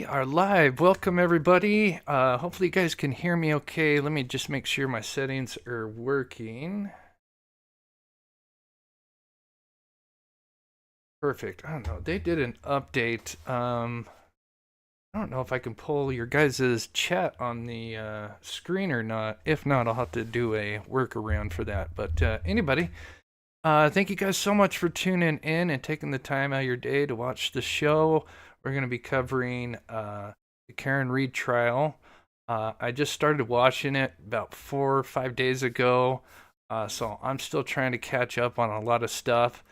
are live. Welcome, everybody. Hopefully, you guys can hear me okay. Let me just make sure my settings are working. Perfect. I don't know. They did an update. I don't know if I can pull your guys' chat on the screen or not. If not, I'll have to do a workaround for that. But anybody, thank you guys so much for tuning in and taking the time out of your day to watch the show. We're going to be covering the Karen Reed trial. I just started watching it about 4 or 5 days ago, so I'm still trying to catch up on a lot of stuff.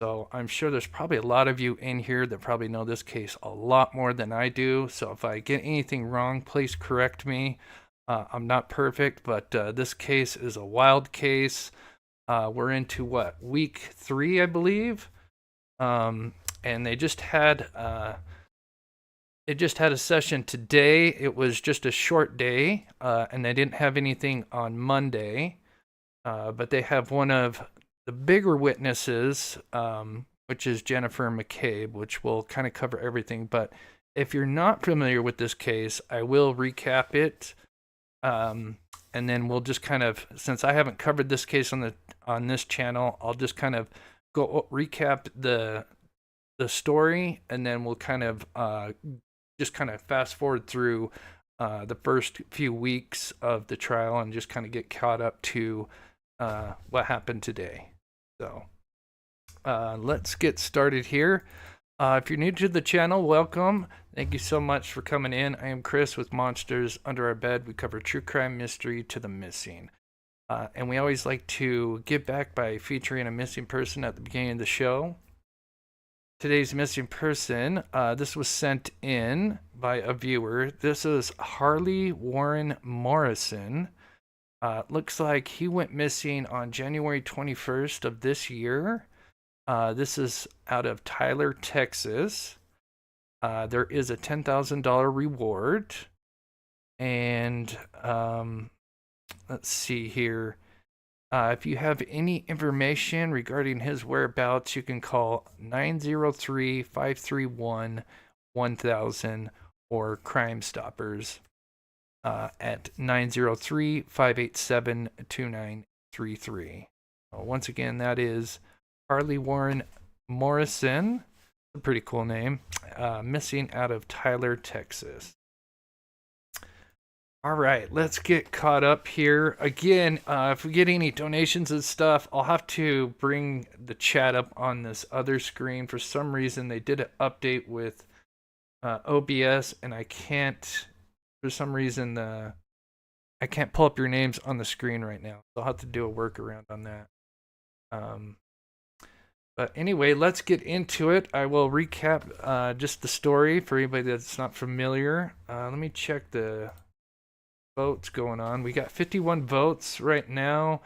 So I'm sure there's probably a lot of you in here that probably know this case a lot more than I do. So if I get anything wrong, please correct me. I'm not perfect, but this case is a wild case. We're into what, week 3, I believe, and they just had a session today. It was just a short day, and they didn't have anything on Monday, but they have one of the bigger witnesses, which is Jennifer McCabe, which will kind of cover everything. But if you're not familiar with this case, I will recap it, and then we'll just kind of, since I haven't covered this case on this channel, I'll just kind of go recap the story, and then we'll kind of just kind of fast forward through the first few weeks of the trial and just kind of get caught up to what happened today. So let's get started here. If you're new to the channel, welcome. Thank you so much for coming in. I am Chris with Monsters Under Our Bed. We cover true crime, mystery to the missing. And we always like to give back by featuring a missing person at the beginning of the show. Today's missing person, this was sent in by a viewer. This is Harley Warren Morrison. Looks like he went missing on January 21st of this year. This is out of Tyler, Texas. There is a $10,000 reward. And let's see here. If you have any information regarding his whereabouts, you can call 903-531-1000 or Crime Stoppers at 903-587-2933. Once again, that is Harley Warren Morrison, a pretty cool name, missing out of Tyler, Texas. All right, let's get caught up here. Again, if we get any donations and stuff, I'll have to bring the chat up on this other screen. For some reason, they did an update with OBS, and I can't, for some reason, I can't pull up your names on the screen right now. So I'll have to do a workaround on that. But anyway, let's get into it. I will recap just the story for anybody that's not familiar. Let me check the votes going on. We got 51 votes right now,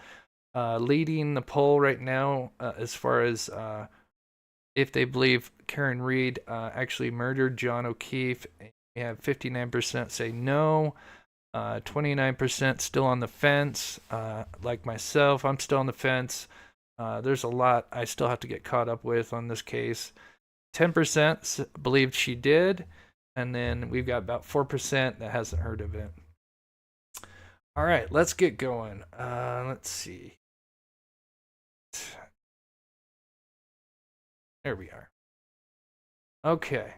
leading the poll right now as far as if they believe Karen Reed actually murdered John O'Keefe. We have 59% say no, 29% still on the fence. Like myself, I'm still on the fence. There's a lot I still have to get caught up with on this case. 10% believed she did, and then we've got about 4% that hasn't heard of it. All right, let's get going. Let's see. There we are. Okay.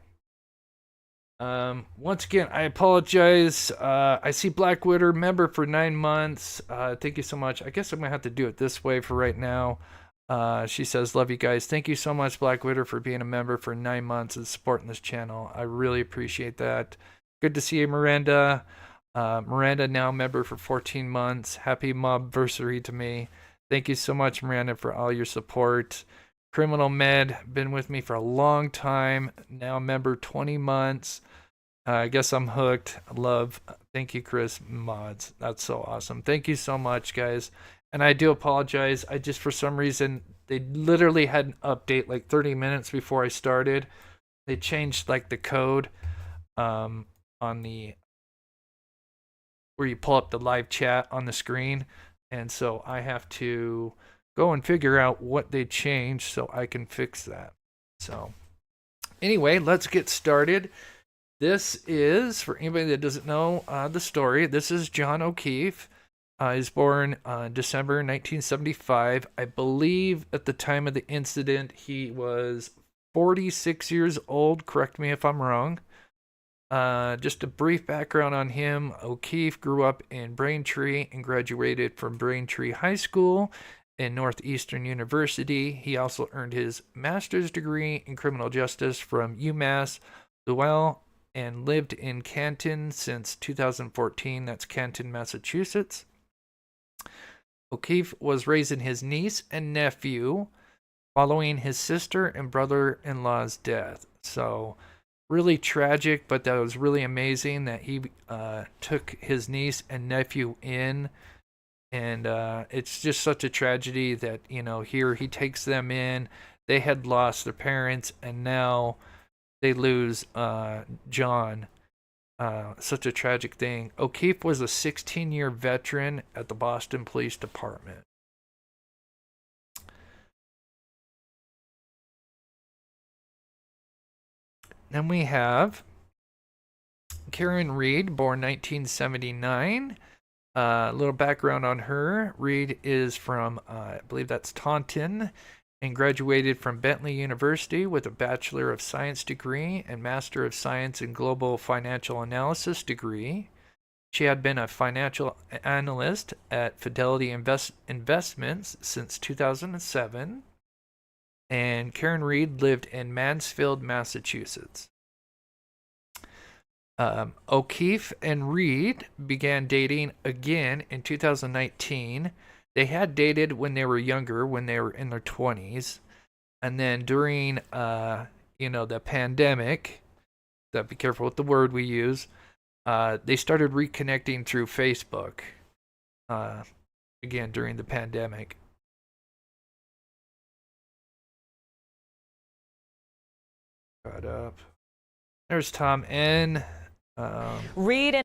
Once again, I apologize. I see Black Widow member for 9 months. Thank you so much. I guess I'm gonna have to do it this way for right now. She says, love you guys. Thank you so much, Black Widow, for being a member for 9 months and supporting this channel. I really appreciate that. Good to see you, Miranda. Miranda now member for 14 months. Happy mobversary to me. Thank you so much, Miranda, for all your support. Criminal Med, been with me for a long time. Now member 20 months. I guess I'm hooked. Love. Thank you, Chris Mods. That's so awesome. Thank you so much, guys. And I do apologize. I just, for some reason, they literally had an update like 30 minutes before I started. They changed like the code on the where you pull up the live chat on the screen, and so I have to go and figure out what they changed so I can fix that. So anyway, let's get started. This is, for anybody that doesn't know the story, this is John O'Keefe. He was born December 1975. I believe at the time of the incident, he was 46 years old. Correct me if I'm wrong. Just a brief background on him. O'Keefe grew up in Braintree and graduated from Braintree High School and Northeastern University. He also earned his master's degree in criminal justice from UMass Lowell and lived in Canton since 2014. That's Canton, Massachusetts. O'Keefe was raising his niece and nephew following his sister and brother-in-law's death. So really tragic, but that was really amazing that he took his niece and nephew in. And it's just such a tragedy that, here he takes them in. They had lost their parents, and now they lose John. Such a tragic thing. O'Keefe was a 16-year veteran at the Boston Police Department. Then we have Karen Reed, born 1979. A little background on her. Reed is from, I believe that's Taunton, and graduated from Bentley University with a Bachelor of Science degree and Master of Science in Global Financial Analysis degree. She had been a financial analyst at Fidelity Investments since 2007. And Karen Reed lived in Mansfield, Massachusetts. O'Keefe and Reed began dating again in 2019. They had dated when they were younger, when they were in their 20s. And then during, the pandemic, be careful with the word we use, they started reconnecting through Facebook, again, during the pandemic. Got up. There's Tom N. Read and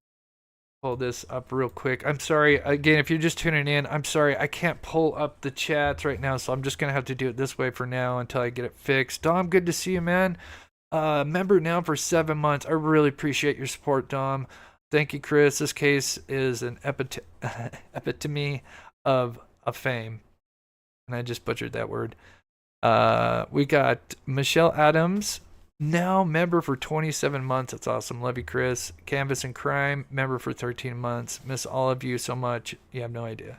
pull this up real quick. I'm sorry. Again, if you're just tuning in, I'm sorry. I can't pull up the chats right now, so I'm just going to have to do it this way for now until I get it fixed. Dom, good to see you, man. Member now for 7 months. I really appreciate your support, Dom. Thank you, Chris. This case is an epitome of fame. And I just butchered that word. We got Michelle Adams, now member for 27 months. That's awesome. Love you, Chris. Canvas and Crime, member for 13 months. Miss all of you so much. You have no idea.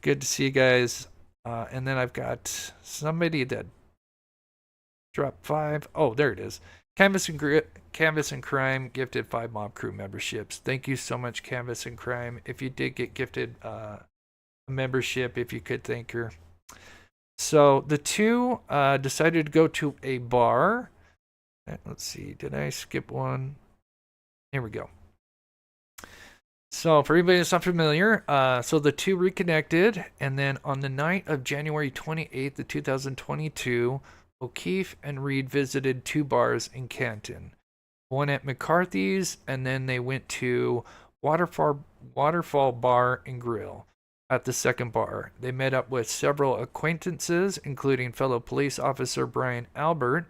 Good to see you guys. And then I've got somebody that dropped 5. Oh, there it is. Canvas and Crime gifted 5 Mob Crew memberships. Thank you so much, Canvas and Crime. If you did get gifted a membership, if you could thank her. So the two decided to go to a bar. Let's see, did I skip one? Here we go. So for anybody that's not familiar, so the two reconnected, and then on the night of January 28th of 2022, O'Keefe and Reed visited 2 bars in Canton. One at McCarthy's, and then they went to Waterfall Bar and Grill. At the second bar, they met up with several acquaintances, including fellow police officer Brian Albert.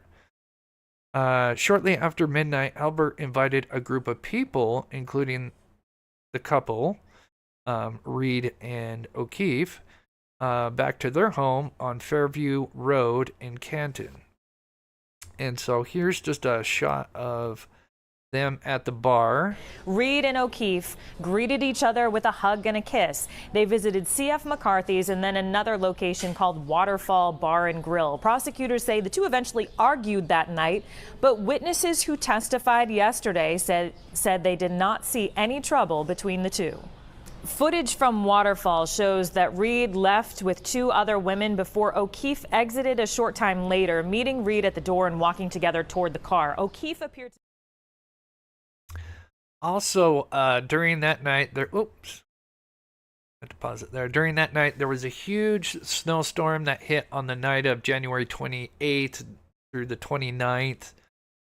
Shortly after midnight, Albert invited a group of people, including the couple, Reed and O'Keefe, back to their home on Fairview Road in Canton. And so here's just a shot of them at the bar. Reed and O'Keefe greeted each other with a hug and a kiss. They visited C.F. McCarthy's and then another location called Waterfall Bar and Grill. Prosecutors say the two eventually argued that night, but witnesses who testified yesterday said they did not see any trouble between the two. Footage from Waterfall shows that Reed left with 2 other women before O'Keefe exited a short time later, meeting Reed at the door and walking together toward the car. O'Keefe appeared to Also, during that night, During that night, there was a huge snowstorm that hit on the night of January 28th through the 29th.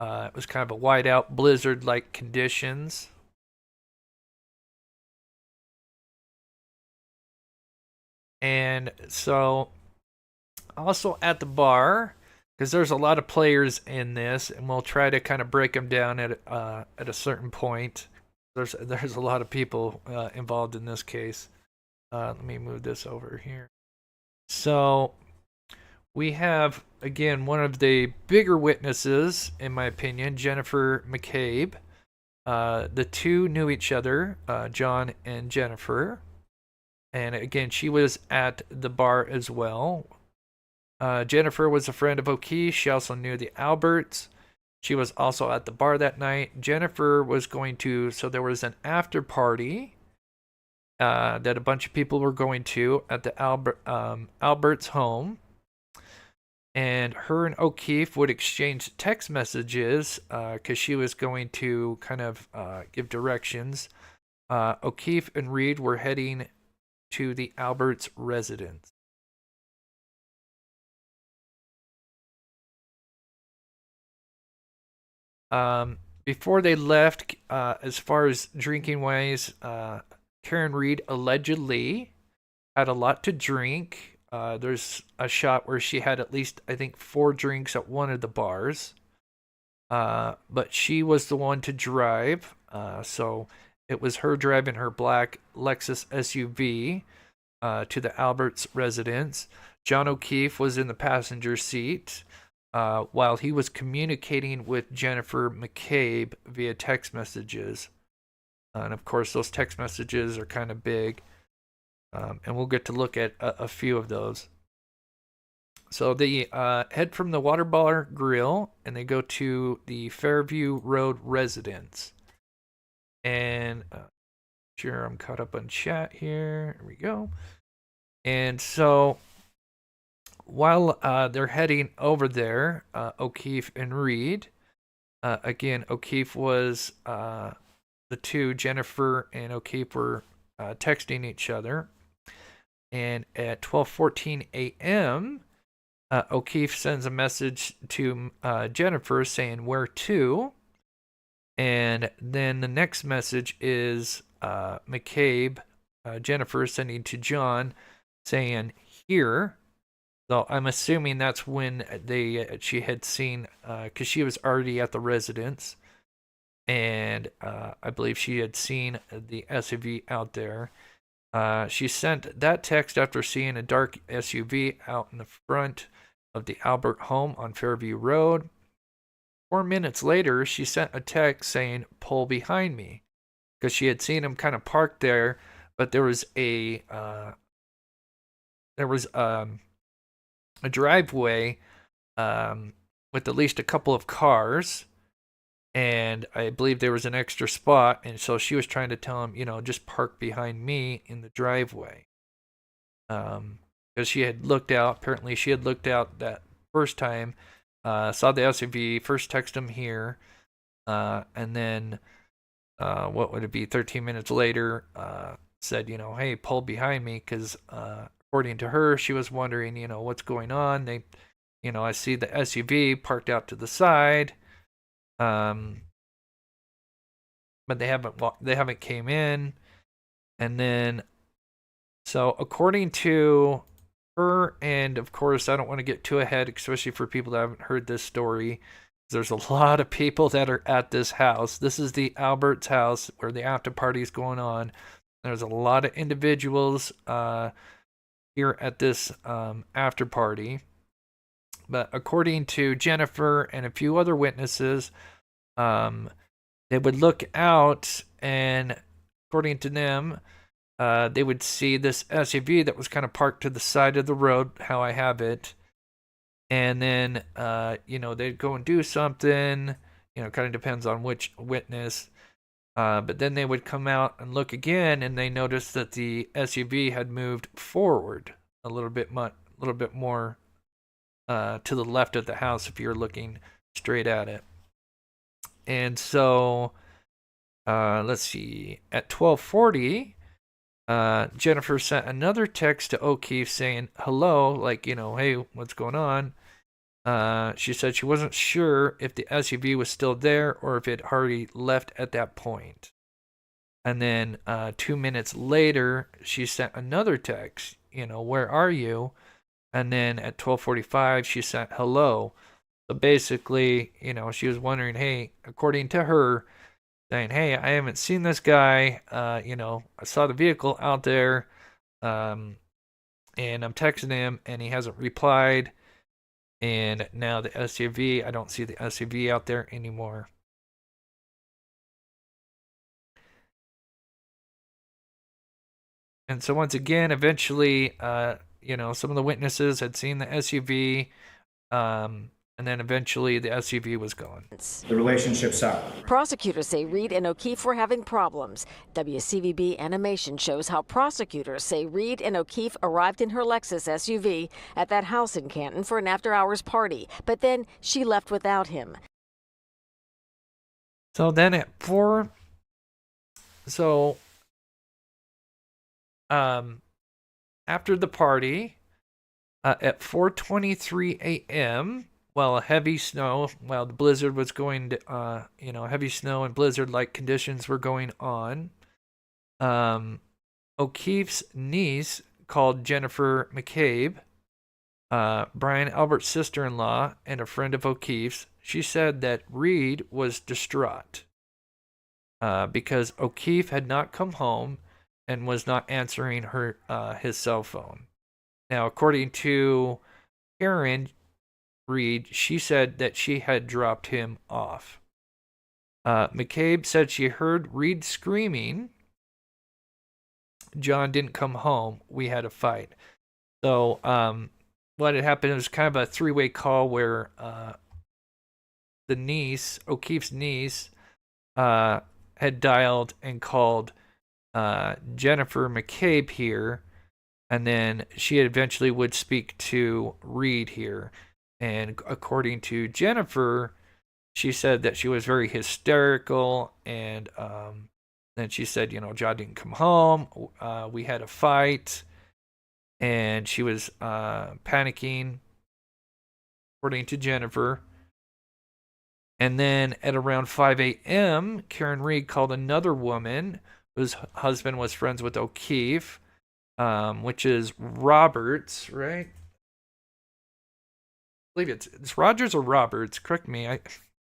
It was kind of a whiteout blizzard-like conditions. And so, also at the bar, because there's a lot of players in this, and we'll try to kind of break them down at a certain point. There's a lot of people involved in this case. Let me move this over here. So we have, again, one of the bigger witnesses, in my opinion, Jennifer McCabe. The two knew each other, John and Jennifer. And again, she was at the bar as well. Jennifer was a friend of O'Keefe. She also knew the Alberts. She was also at the bar that night. Jennifer was going to, so there was an after party that a bunch of people were going to at the Albert's home. And her and O'Keefe would exchange text messages because she was going to kind of give directions. O'Keefe and Reed were heading to the Alberts' residence. Before they left, as far as drinking wise, Karen Reed allegedly had a lot to drink. There's a shot where she had at least, I think, 4 drinks at one of the bars. But she was the one to drive. So it was her driving her black Lexus SUV to the Alberts residence. John O'Keefe was in the passenger seat while he was communicating with Jennifer McCabe via text messages. And of course, those text messages are kind of big. And we'll get to look at a few of those. So they head from the Water Bar Grill and they go to the Fairview Road residence. And sure, I'm caught up on chat here. Here we go. And so while they're heading over there, O'Keefe and Reed, again, O'Keefe was the two, Jennifer and O'Keefe were texting each other. And at 12:14 a.m., O'Keefe sends a message to Jennifer saying, "Where to?" And then the next message is McCabe, Jennifer, sending to John saying, "Here." So I'm assuming that's when she had seen, because she was already at the residence. And I believe she had seen the SUV out there. She sent that text after seeing a dark SUV out in the front of the Albert home on Fairview Road. 4 minutes later, she sent a text saying, "Pull behind me," because she had seen him kind of parked there, but there was a driveway with at least a couple of cars, and I believe there was an extra spot, and so she was trying to tell him, just park behind me in the driveway. Because she had looked out, apparently she had looked out that first time, saw the SUV, first text him here, and then, what would it be, 13 minutes later, said, "Hey, pull behind me," because, according to her, she was wondering, what's going on. I see the SUV parked out to the side, but they haven't came in. And then, so according to her, and of course, I don't want to get too ahead, especially for people that haven't heard this story. There's a lot of people that are at this house. This is the Alberts house where the after party is going on. There's a lot of individuals here at this after party. But according to Jennifer and a few other witnesses, they would look out, and according to them, they would see this SUV that was kind of parked to the side of the road, how I have it. And then, they'd go and do something, kind of depends on which witness. But then they would come out and look again, and they noticed that the SUV had moved forward a little bit more to the left of the house if you're looking straight at it. And so, let's see, at 12:40, Jennifer sent another text to O'Keefe saying, "Hello," like, "Hey, what's going on?" She said she wasn't sure if the SUV was still there or if it had already left at that point. And then 2 minutes later, she sent another text, "Where are you?" And then at 12:45, she sent, "Hello." So basically, she was wondering, hey, according to her, saying, hey, I haven't seen this guy. I saw the vehicle out there, and I'm texting him, and he hasn't replied. And now the SUV, I don't see the SUV out there anymore. And so once again, eventually, some of the witnesses had seen the SUV, and then eventually the SUV was gone. The relationship soured. Prosecutors say Reed and O'Keefe were having problems. WCVB animation shows how prosecutors say Reed and O'Keefe arrived in her Lexus SUV at that house in Canton for an after-hours party, but then she left without him. So then at 4, after the party, at 4:23 a.m., while the blizzard was going to, heavy snow and blizzard-like conditions were going on, O'Keefe's niece called Jennifer McCabe, Brian Albert's sister-in-law and a friend of O'Keefe's. She said that Reed was distraught because O'Keefe had not come home and was not answering his cell phone. Now, according to Karen Reed, she said that she had dropped him off. McCabe said she heard Reed screaming, John didn't come home. We had a fight. So what had happened was kind of a three-way call where the niece, O'Keefe's niece, had dialed and called Jennifer McCabe here, and then she eventually would speak to Reed here. And according to Jennifer, she said that she was very hysterical, and then she said, John didn't come home. We had a fight, and she was panicking, according to Jennifer. And then at around 5 a.m., Karen Reed called another woman whose husband was friends with O'Keefe, which is Roberts, right? I believe it's Rogers or Roberts. Correct me.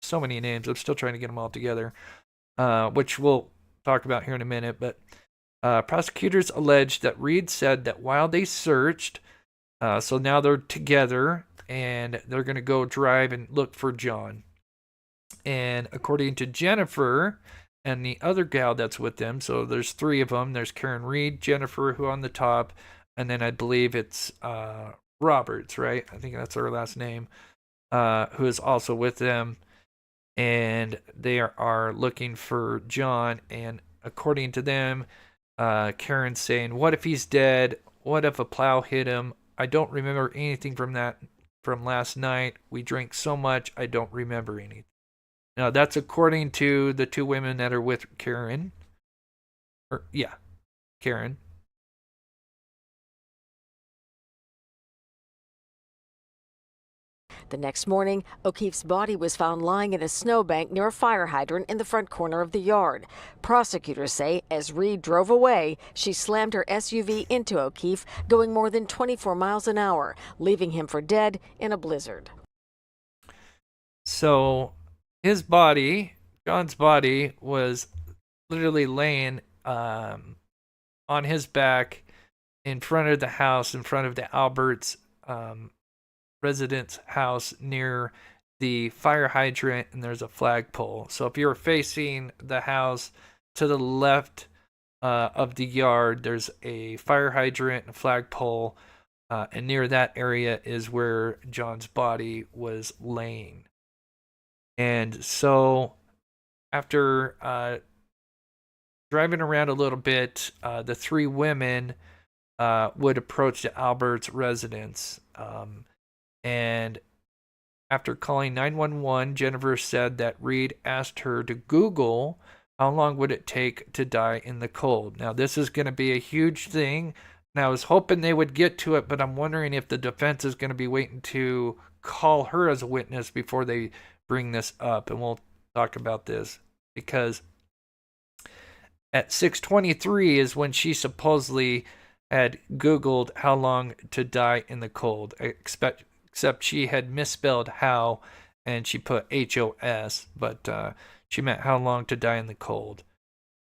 So many names. I'm still trying to get them all together, which we'll talk about here in a minute. But prosecutors alleged that Reed said that while they searched, so now they're together and they're going to go drive and look for John. And according to Jennifer and the other gal that's with them, so there's three of them. There's Karen Reed, Jennifer, who on the top, and then I believe it's Roberts, right? I think that's her last name, who is also with them. And they are looking for John. And according to them, Karen's saying, what if he's dead? What if a plow hit him? I don't remember anything from last night. We drank so much, I don't remember anything. Now, that's according to the two women that are with Karen. Karen. The next morning, O'Keefe's body was found lying in a snowbank near a fire hydrant in the front corner of the yard. Prosecutors say as Reed drove away, she slammed her SUV into O'Keefe, going more than 24 miles an hour, leaving him for dead in a blizzard. So his body, John's body, was literally laying on his back in front of the house, in front of the Alberts residence house near the fire hydrant, and there's a flagpole. So if you're facing the house to the left of the yard, there's a fire hydrant and a flagpole, and near that area is where John's body was laying. And so after driving around a little bit, the three women would approach the Alberts residence. And after calling 911, Jennifer said that Reed asked her to Google how long would it take to die in the cold. Now, this is going to be a huge thing. And I was hoping they would get to it, but I'm wondering if the defense is going to be waiting to call her as a witness before they bring this up. And we'll talk about this because at 6:23 is when she supposedly had Googled how long to die in the cold. Except she had misspelled how and she put HOS, but she meant how long to die in the cold.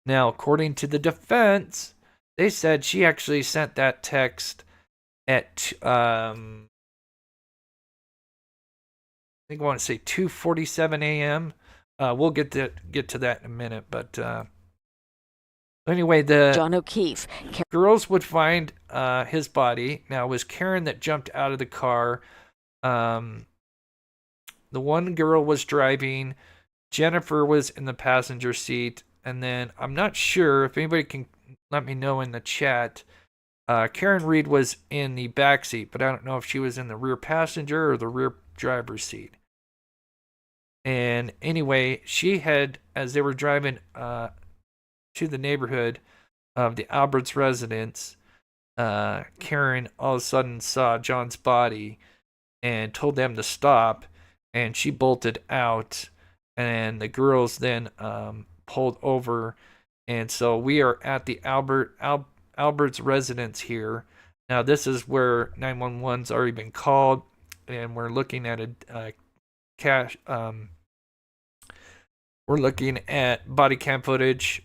Now, according to the defense, they said she actually sent that text at I think I want to say 2:47 a.m. We'll get to that in a minute, but anyway, the John O'Keefe. girls would find his body. Now, it was Karen that jumped out of the car. The one girl was driving. Jennifer was in the passenger seat. And then I'm not sure if anybody can let me know in the chat. Karen Reed was in the back seat, but I don't know if she was in the rear passenger or the rear driver's seat. And anyway, she had, as they were driving to the neighborhood of the Alberts residence, Karen all of a sudden saw John's body and told them to stop, and she bolted out, and the girls then pulled over. And so we are at the Alberts residence here. Now this is where 911's already been called, and we're looking at a we're looking at body cam footage.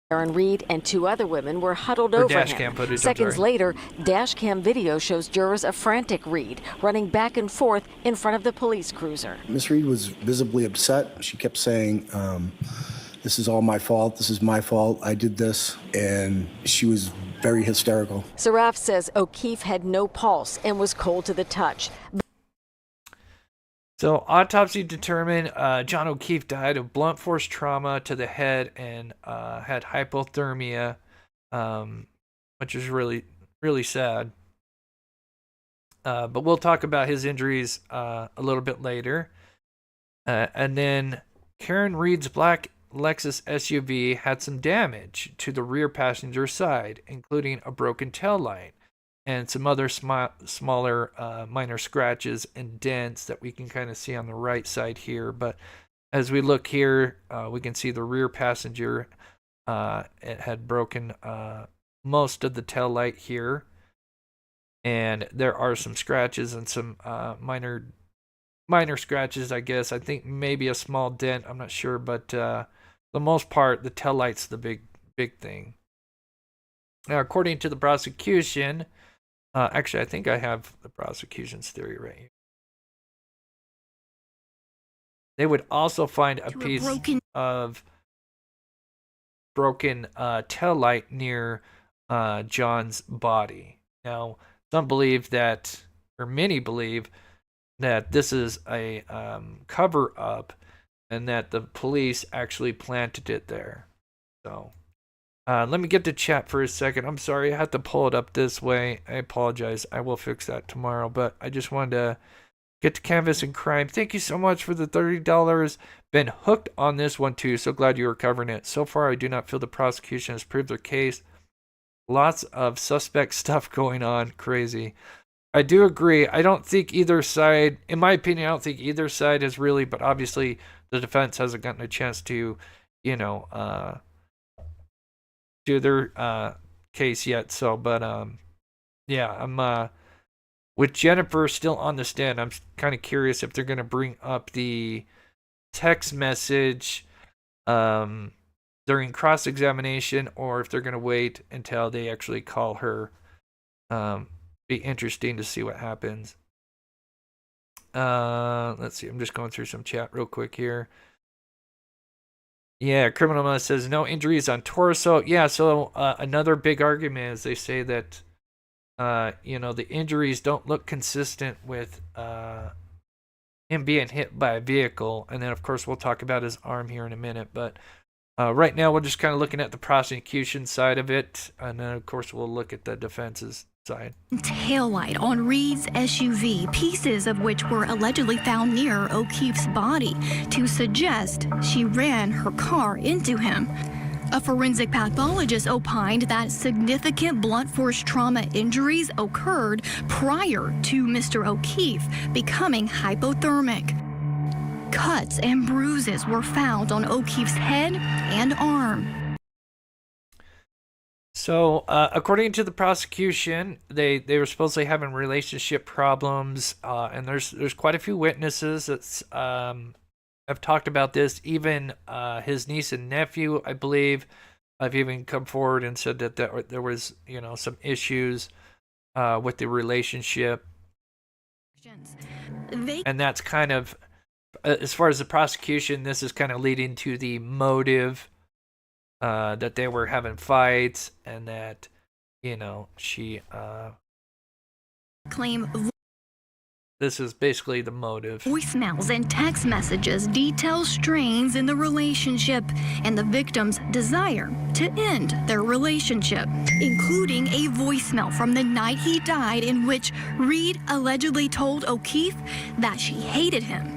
Karen Reed and two other women were huddled over dash him. cam footage, Seconds later, dash cam video shows jurors of frantic Reed running back and forth in front of the police cruiser. Miss Reed was visibly upset. She kept saying, this is all my fault. This is my fault. I did this. And she was very hysterical. Saraf says O'Keefe had no pulse and was cold to the touch. So autopsy determined John O'Keefe died of blunt force trauma to the head and had hypothermia, which is really, really sad. But we'll talk about his injuries a little bit later. And then Karen Reed's black Lexus SUV had some damage to the rear passenger side, including a broken tail light and some other smaller minor scratches and dents that we can kind of see on the right side here. But as we look here, we can see the rear passenger, it had broken most of the tail light here. And there are some scratches and some minor scratches, I guess. I think maybe a small dent, I'm not sure. But the most part, the tail light's the big thing. Now, according to the prosecution, actually, I think I have the prosecution's theory right here. They would also find a piece of broken tail light near John's body. Now, some believe that, or many believe that this is a cover-up and that the police actually planted it there. So, let me get to chat for a second. I'm sorry, I had to pull it up this way. I apologize. I will fix that tomorrow, but I just wanted to get to Canvas and Crime. Thank you so much for the $30. Been hooked on this one too. So glad you were covering it. So far, I do not feel the prosecution has proved their case. Lots of suspect stuff going on. Crazy. I do agree. I don't think either side, in my opinion, I don't think either side has really, but obviously the defense hasn't gotten a chance to, do their case yet. So, but yeah, I'm with Jennifer still on the stand. I'm kind of curious if they're going to bring up the text message during cross-examination, or if they're going to wait until they actually call her. Be interesting to see what happens. Let's see. I'm just going through some chat real quick here. Yeah, Criminal Minds says no injuries on torso. Yeah, so another big argument is they say that the injuries don't look consistent with him being hit by a vehicle. And then, of course, we'll talk about his arm here in a minute. But right now, we're just kind of looking at the prosecution side of it. And then, of course, we'll look at the defense's side. Taillight on Reed's SUV, pieces of which were allegedly found near O'Keefe's body to suggest she ran her car into him. A forensic pathologist opined that significant blunt force trauma injuries occurred prior to Mr. O'Keefe becoming hypothermic. Cuts and bruises were found on O'Keefe's head and arm. So, according to the prosecution, they were supposedly having relationship problems, and there's quite a few witnesses that's have talked about this. Even his niece and nephew, I believe, have even come forward and said that there was some issues with the relationship, They and that's kind of as far as the prosecution. This is kind of leading to the motive. That they were having fights and that, she, claim this is basically the motive. voicemails and text messages detail strains in the relationship and the victim's desire to end their relationship, including a voicemail from the night he died in which Reed allegedly told O'Keefe that she hated him.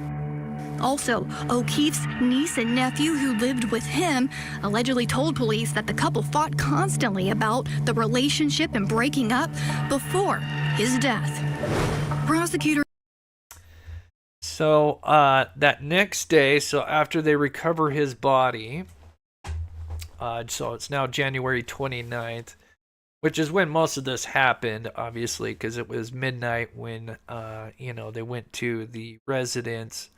Also, O'Keefe's niece and nephew who lived with him allegedly told police that the couple fought constantly about the relationship and breaking up before his death. Prosecutor. So, that next day, so after they recover his body, so it's now January 29th, which is when most of this happened, obviously, because it was midnight when, they went to the residence.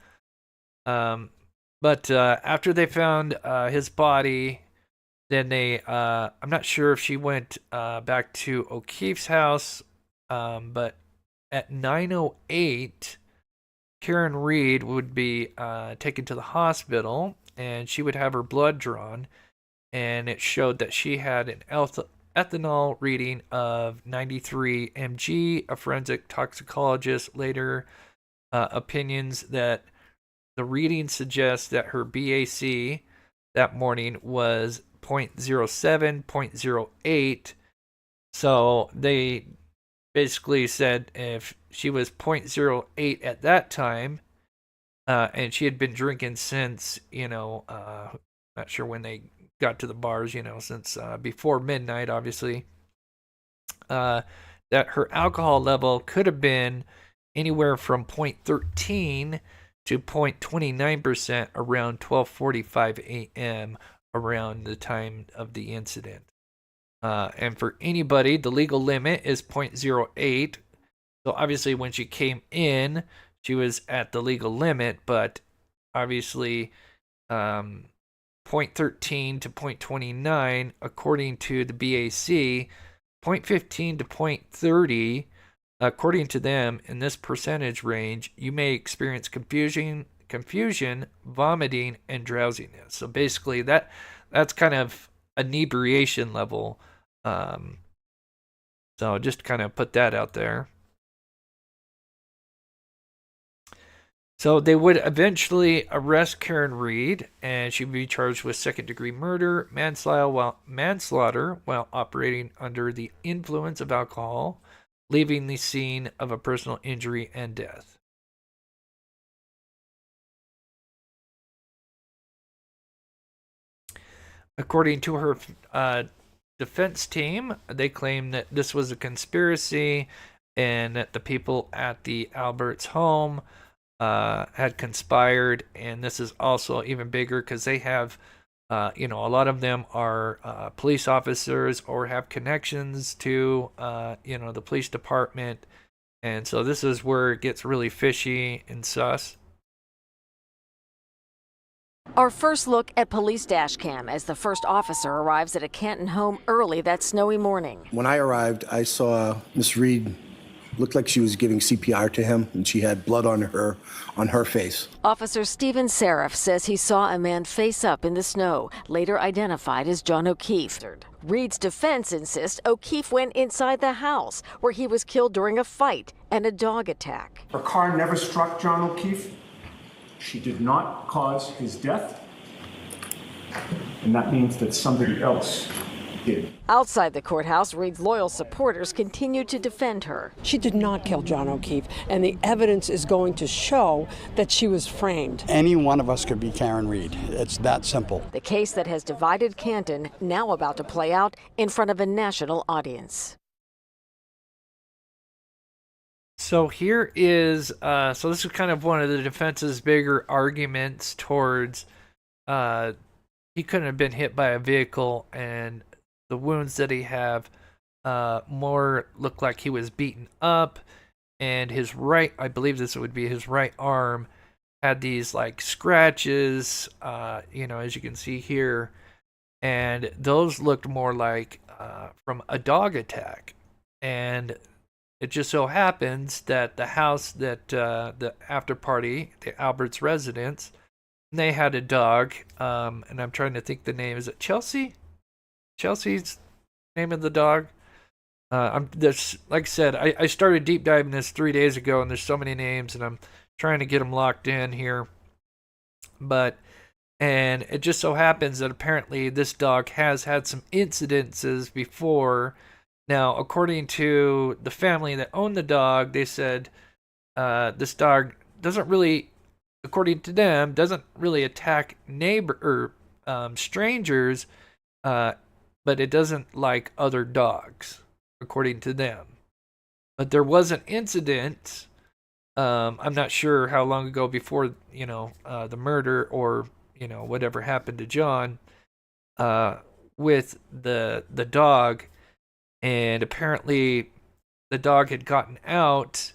But after they found his body, then they I'm not sure if she went back to O'Keefe's house, but at 9:08 Karen Reed would be taken to the hospital, and she would have her blood drawn, and it showed that she had an ethanol reading of 93 mg. A forensic toxicologist later opinions that the reading suggests that her BAC that morning was 0.07, 0.08. So they basically said if she was 0.08 at that time, and she had been drinking since, not sure when they got to the bars, since before midnight, obviously, that her alcohol level could have been anywhere from 0.13 to 0.29% around 12:45 a.m. around the time of the incident. And for anybody, the legal limit is 0.08. So obviously when she came in, she was at the legal limit, but obviously 0.13 to 0.29, according to the BAC, 0.15 to 0.30, according to them, in this percentage range, you may experience confusion, vomiting, and drowsiness. So basically, that's kind of inebriation level. So just kind of put that out there. So they would eventually arrest Karen Reed, and she would be charged with second-degree murder, manslaughter while operating under the influence of alcohol, leaving the scene of a personal injury and death. According to her defense team, they claim that this was a conspiracy and that the people at the Alberts home had conspired. And this is also even bigger because they have, a lot of them are police officers or have connections to, the police department. And so this is where it gets really fishy and sus. Our first look at police dash cam as the first officer arrives at a Canton home early that snowy morning. When I arrived, I saw Miss Reed looked like she was giving CPR to him, and she had blood on her face. Officer Stephen Seraph says he saw a man face up in the snow, later identified as John O'Keefe. Reed's defense insists O'Keefe went inside the house, where he was killed during a fight and a dog attack. Her car never struck John O'Keefe. She did not cause his death, and that means that somebody else did. Outside the courthouse, Reed's loyal supporters continue to defend her. She did not kill John O'Keefe, and the evidence is going to show that she was framed. Any one of us could be Karen Reed. It's that simple. The case that has divided Canton now about to play out in front of a national audience. So here is, so this is kind of one of the defense's bigger arguments towards, he couldn't have been hit by a vehicle, and the wounds that he have more look like he was beaten up, and his right, I believe this would be his right arm, had these like scratches, as you can see here, and those looked more like from a dog attack. And it just so happens that the house that the after party, the Albert's residence, they had a dog, and I'm trying to think the name. Is it Chelsea? Chelsea's name of the dog. I'm this like I said, I started deep diving this 3 days ago, and there's so many names, and I'm trying to get them locked in here. And it just so happens that apparently this dog has had some incidences before. Now, according to the family that owned the dog, they said this dog doesn't really, according to them, doesn't really attack strangers, but it doesn't like other dogs, according to them. But there was an incident. I'm not sure how long ago before the murder or whatever happened to John with the dog, and apparently the dog had gotten out,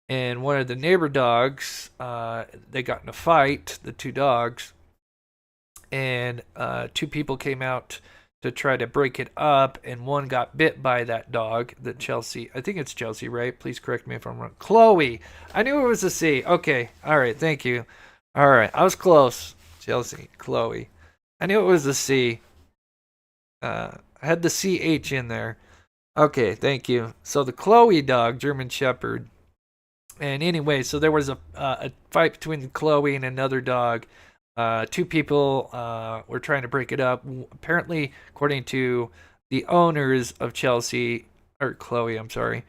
and one of the neighbor dogs, they got in a fight, the two dogs, and two people came out to try to break it up, and one got bit by that dog, that Chelsea, I think it's Chelsea, right? Please correct me if I'm wrong. Chloe. I knew it was a C. Okay. All right. Thank you. All right. I was close. Chelsea. Chloe. I knew it was a C. I had the CH in there. Okay. Thank you. So the Chloe dog, German Shepherd. And anyway, so there was a fight between Chloe and another dog. Two people were trying to break it up. Apparently, according to the owners of Chloe, I'm sorry,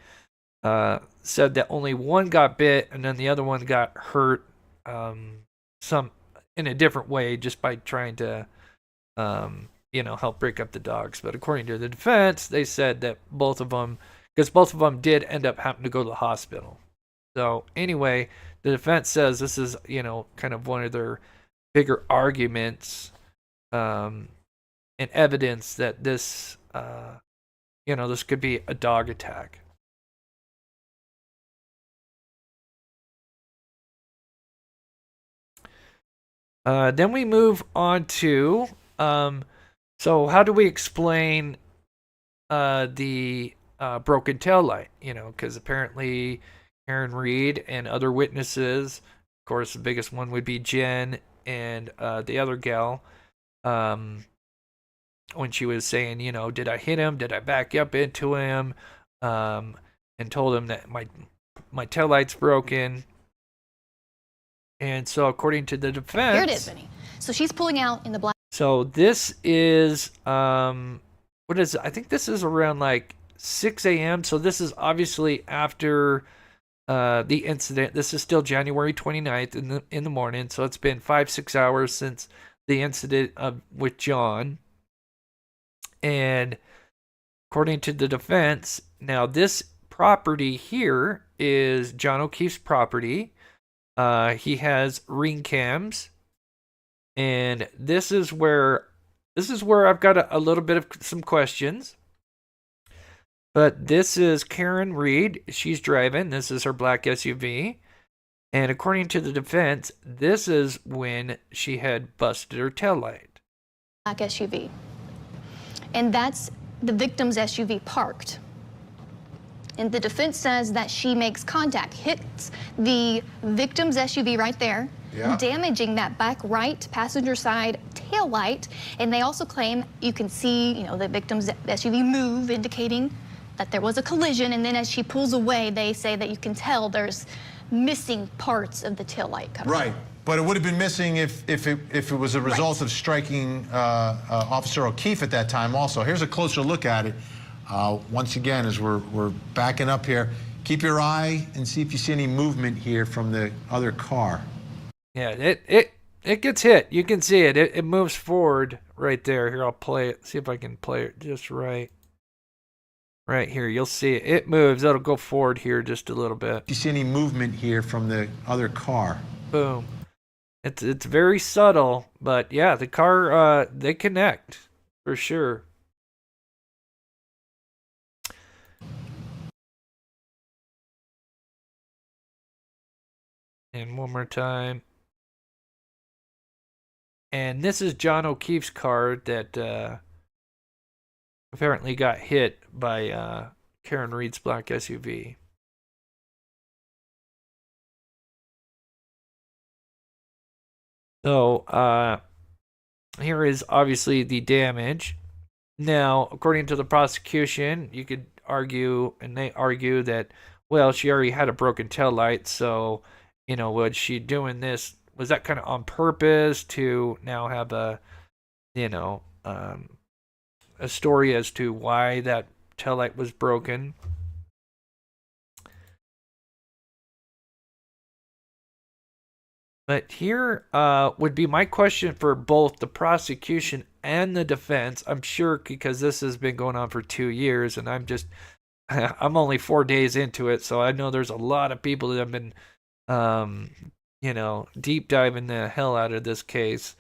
said that only one got bit and then the other one got hurt some in a different way just by trying to help break up the dogs. But according to the defense, they said that both of them did end up having to go to the hospital. So anyway, the defense says this is kind of one of their bigger arguments and evidence that this this could be a dog attack. Then we move on to so how do we explain the broken tail light? Because apparently Karen Reed and other witnesses, of course the biggest one would be Jen and the other gal, when she was saying, did I hit him? Did I back up into him? And told him that my taillight's broken. And so according to the defense... Here it is, Vinny. So she's pulling out in the black... So this is, what is it? I think this is around like 6 a.m. So this is obviously after... the incident. This is still January 29th in the morning, so it's been 5-6 hours since the incident with John. And according to the defense, now this property here is John O'Keefe's property. He has ring cams, and this is where I've got a little bit of some questions. But this is Karen Reed. She's driving. This is her black SUV. And according to the defense, this is when she had busted her taillight. Black SUV. And that's the victim's SUV parked. And the defense says that she makes contact, hits the victim's SUV right there, damaging that back right passenger side taillight. And they also claim you can see, the victim's SUV move, indicating that there was a collision, and then as she pulls away, they say that you can tell there's missing parts of the taillight coming. Right, but it would have been missing if it was a result of striking Officer O'Keefe at that time also. Here's a closer look at it. Once again, as we're backing up here, keep your eye and see if you see any movement here from the other car. Yeah, it gets hit. You can see it. It moves forward right there. Here, I'll play it. See if I can play it just right. Right here, you'll see it. It moves. It'll go forward here just a little bit. Do you see any movement here from the other car? Boom. It's very subtle, but yeah, the car, they connect for sure. And one more time. And this is John O'Keefe's car that apparently got hit by Karen Reed's black SUV. So here is obviously the damage. Now, according to the prosecution, you could argue, and they argue that, well, she already had a broken taillight, so, was she doing this? Was that kind of on purpose to now have a story as to why that taillight was broken? But here would be my question for both the prosecution and the defense. I'm sure because this has been going on for 2 years, and I'm only 4 days into it, so I know there's a lot of people that have been, deep diving the hell out of this case.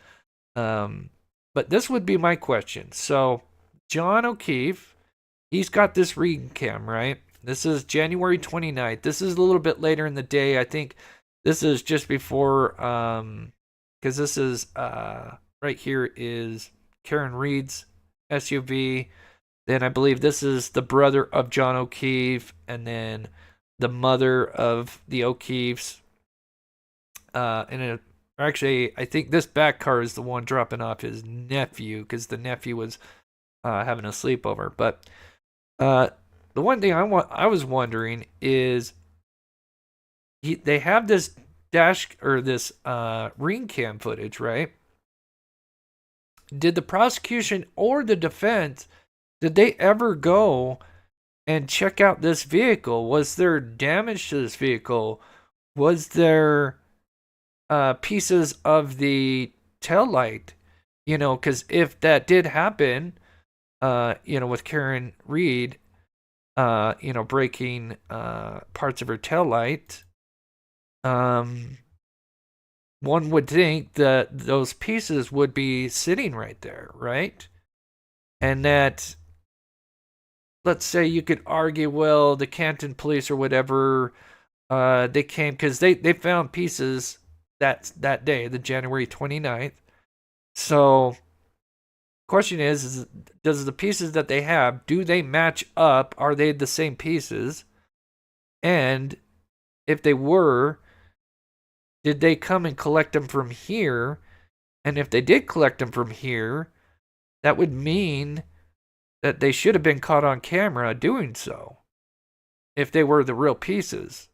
But this would be my question. So, John O'Keefe, he's got this Reed cam, right? This is January 29th. This is a little bit later in the day. I think this is just before, because this is, right here is Karen Reed's SUV. Then I believe this is the brother of John O'Keefe, and then the mother of the O'Keefes. Actually, I think this back car is the one dropping off his nephew, because the nephew was having a sleepover. But the one thing I was wondering is, they have this this ring cam footage, right? Did the prosecution or the defense, did they ever go and check out this vehicle? Was there damage to this vehicle? Was there pieces of the taillight? Because if that did happen, with Karen Reed, breaking parts of her taillight, one would think that those pieces would be sitting right there, right? And that, let's say you could argue, well, the Canton police or whatever, they came because they found pieces that day, the January 29th. So, question is, does the pieces that they have, do they match up? Are they the same pieces? And if they were, did they come and collect them from here? And if they did collect them from here, that would mean that they should have been caught on camera doing so, if they were the real pieces,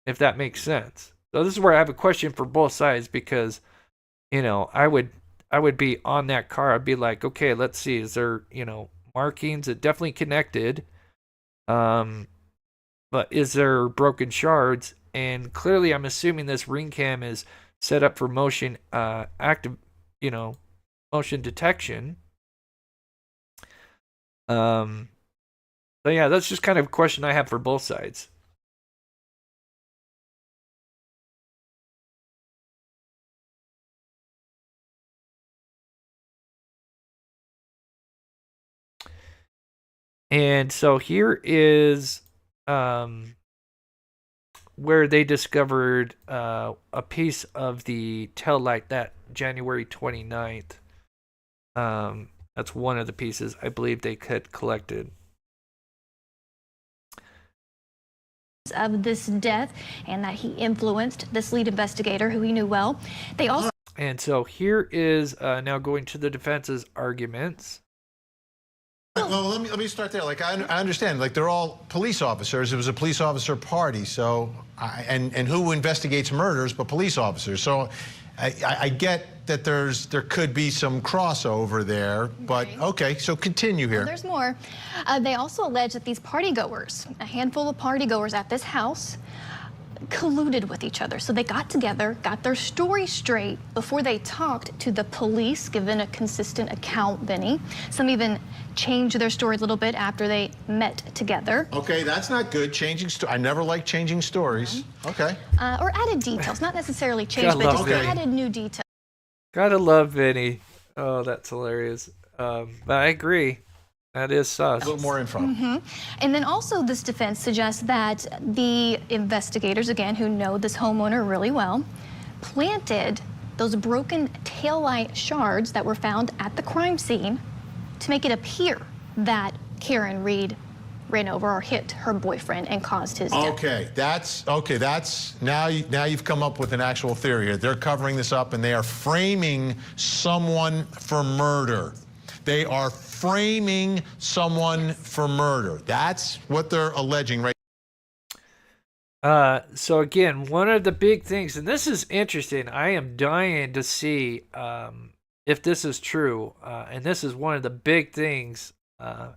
if that makes sense. So this is where I have a question for both sides, because, I would be on that car. I'd be like, okay, let's see, is there, markings? It definitely connected. But is there broken shards? And clearly, I'm assuming this ring cam is set up for motion motion detection. So yeah, that's just kind of a question I have for both sides. And so here is where they discovered a piece of the taillight that January 29th. That's one of the pieces I believe they had collected. Of this death, and that he influenced this lead investigator who he knew well. They also. And so here is now going to the defense's arguments. Well, let me start there. Like, I understand, like, they're all police officers. It was a police officer party, so, and who investigates murders but police officers. So I get that there could be some crossover there, but okay, so continue here. Well, there's more. They also allege that these partygoers, a handful of partygoers at this house, colluded with each other. So they got together, got their story straight before they talked to the police, given a consistent account, Vinny. Some even changed their story a little bit after they met together. Okay, that's not good. I never like changing stories. Okay. Or added details, not necessarily changed, but just added new details. Gotta love Vinny. Oh, that's hilarious. But I agree. That is sus. A little more info. And then also this defense suggests that the investigators, again, who know this homeowner really well, planted those broken taillight shards that were found at the crime scene to make it appear that Karen Reed ran over or hit her boyfriend and caused his death. That's now you've come up with an actual theory here. They're covering this up and they are framing someone for murder. They are framing someone for murder. That's what they're alleging right. So again, one of the big things, and this is interesting, I am dying to see if this is true, and this is one of the big things for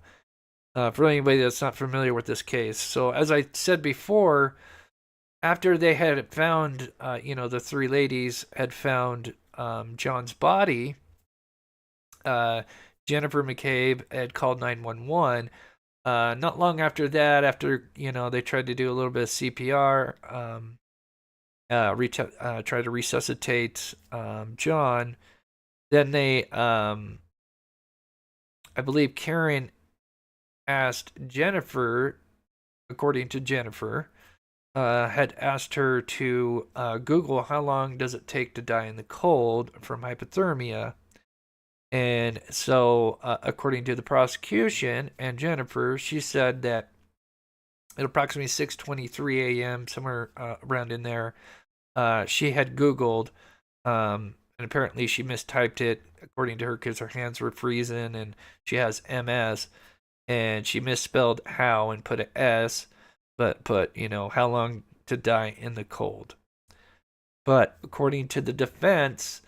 anybody that's not familiar with this case. So as I said before, after they had found, the three ladies had found John's body, Jennifer McCabe had called 911. Not long after that, after they tried to do a little bit of CPR, try to resuscitate John. Then they, I believe Karen asked Jennifer, according to Jennifer, had asked her to Google how long does it take to die in the cold from hypothermia. And so, according to the prosecution and Jennifer, she said that at approximately 6:23 a.m., somewhere around in there, she had Googled, and apparently she mistyped it, according to her, because her hands were freezing, and she has MS, and she misspelled how and put an S, but put, how long to die in the cold. But according to the defense,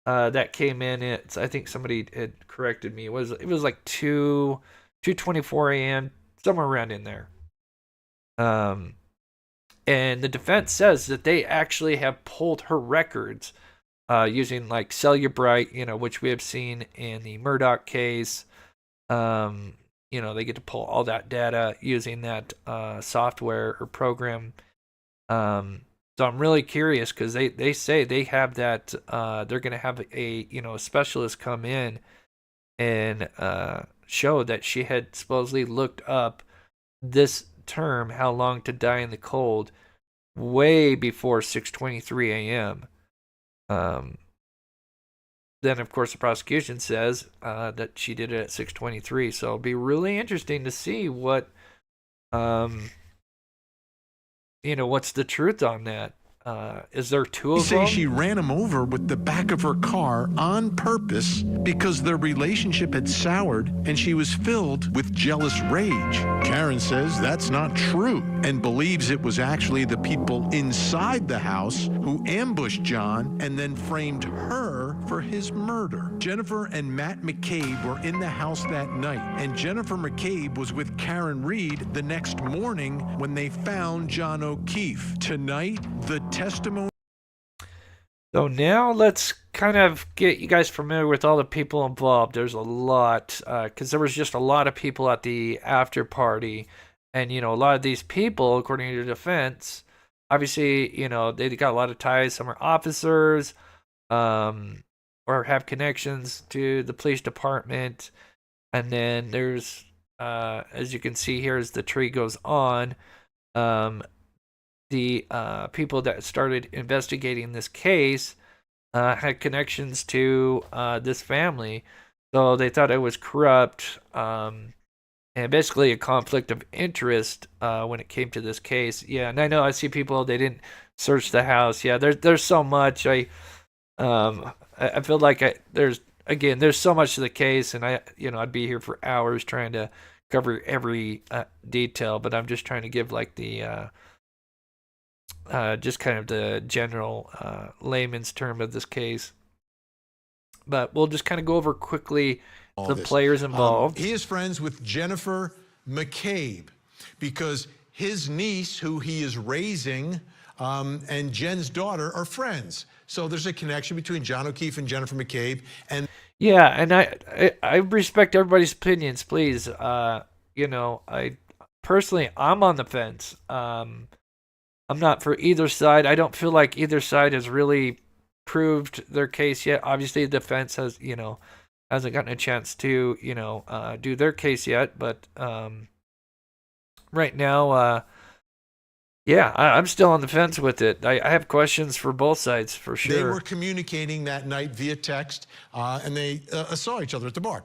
that came in at, I think somebody had corrected me. It was like 2:24 a.m., somewhere around in there. And the defense says that they actually have pulled her records using like Cellubrite, which we have seen in the Murdoch case. They get to pull all that data using that software or program. So I'm really curious because they say they have that, they're going to have a specialist come in and show that she had supposedly looked up this term, how long to die in the cold, way before 6:23 a.m. Then, of course, the prosecution says that she did it at 6:23. So it'll be really interesting to see what what's the truth on that? Is there two of them? They say she ran him over with the back of her car on purpose because their relationship had soured and she was filled with jealous rage. Karen says that's not true and believes it was actually the people inside the house who ambushed John and then framed her for his murder. Jennifer and Matt McCabe were in the house that night, and Jennifer McCabe was with Karen Reed the next morning when they found John O'Keefe. Tonight, the testimony. So now let's kind of get you guys familiar with all the people involved. There's a lot, because there was just a lot of people at the after party. And, a lot of these people, according to the defense, obviously, they got a lot of ties. Some are officers, or have connections to the police department. And then there's, as you can see here as the tree goes on, the people that started investigating this case had connections to this family. So they thought it was corrupt, and basically a conflict of interest when it came to this case. Yeah, and I know I see people, they didn't search the house. Yeah, there's so much. I feel like there's so much to the case, and I'd be here for hours trying to cover every detail, but I'm just trying to give like the just kind of the general layman's term of this case. But we'll just kind of go over quickly the players involved. He is friends with Jennifer McCabe because his niece, who he is raising, and Jen's daughter are friends. So there's a connection between John O'Keefe and Jennifer McCabe. And yeah, and I respect everybody's opinions, please. I personally, I'm on the fence. I'm not for either side. I don't feel like either side has really proved their case yet. Obviously, the defense has, hasn't gotten a chance to, do their case yet. But right now, yeah, I'm still on the fence with it. I have questions for both sides for sure. They were communicating that night via text, and they saw each other at the bar.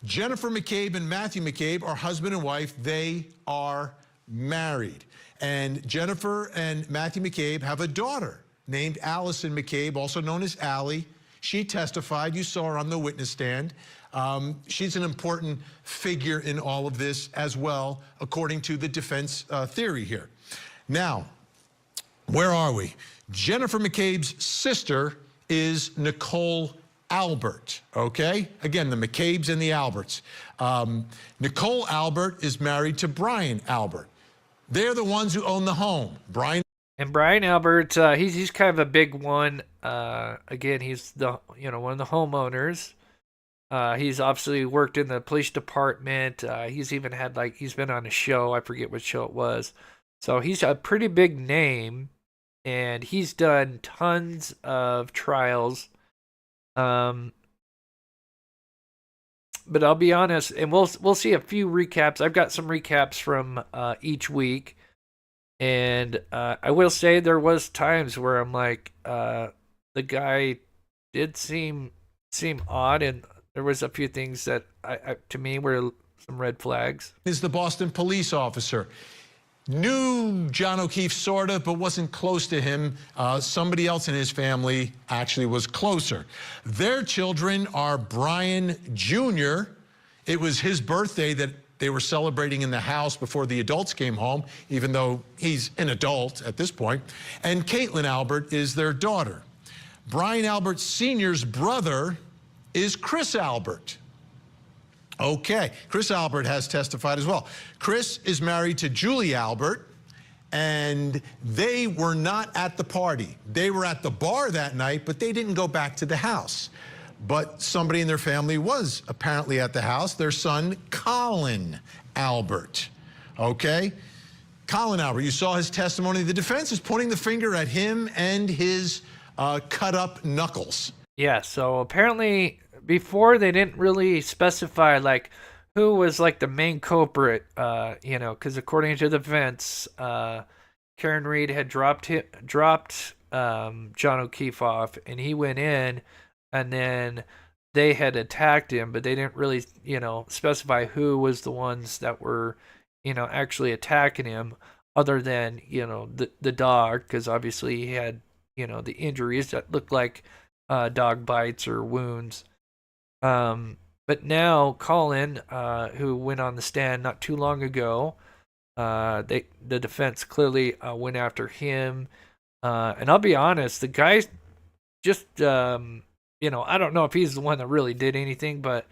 Jennifer McCabe and Matthew McCabe are husband and wife. They are married. And Jennifer and Matthew McCabe have a daughter named Allison McCabe, also known as Allie. She testified. You saw her on the witness stand. She's an important figure in all of this as well, according to the defense theory here. Now, where are we? Jennifer McCabe's sister is Nicole Albert, okay? Again, the McCabes and the Alberts. Nicole Albert is married to Brian Albert. They're the ones who own the home. Brian Albert, he's kind of a big one. Again, he's the one of the homeowners. He's obviously worked in the police department. He's even had he's been on a show. I forget what show it was. So he's a pretty big name, and he's done tons of trials. But I'll be honest, and we'll see a few recaps. I've got some recaps from each week, and I will say there was times where I'm like, the guy did seem odd, and there was a few things that to me were some red flags. Is the Boston police officer. Knew John O'Keefe sort of, but wasn't close to him. Somebody else in his family actually was closer. Their children are Brian Jr. It was his birthday that they were celebrating in the house before the adults came home, even though he's an adult at this point. And Caitlin Albert is their daughter. Brian Albert Sr.'s brother is Chris Albert. Okay, Chris Albert has testified as well. Chris is married to Julie Albert, and they were not at the party. They were at the bar that night, but they didn't go back to the house. But somebody in their family was apparently at the house, their son, Colin Albert. Okay? Colin Albert, you saw his testimony. The defense is pointing the finger at him and his cut-up knuckles. Yeah, so apparently before they didn't really specify who was the main culprit, because according to the defense, Karen Reed had dropped John O'Keefe off, and he went in, and then they had attacked him, but they didn't really, specify who was the ones that were, actually attacking him, other than, the dog, because obviously he had, the injuries that looked like dog bites or wounds. But now Colin, who went on the stand not too long ago, the defense clearly went after him. And I'll be honest, the guy just, I don't know if he's the one that really did anything, but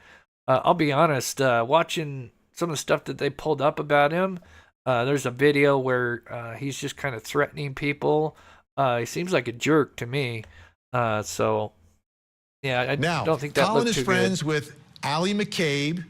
I'll be honest, watching some of the stuff that they pulled up about him, there's a video where he's just kind of threatening people. He seems like a jerk to me. So yeah, I don't think that Colin looked too is friends with Allie McCabe,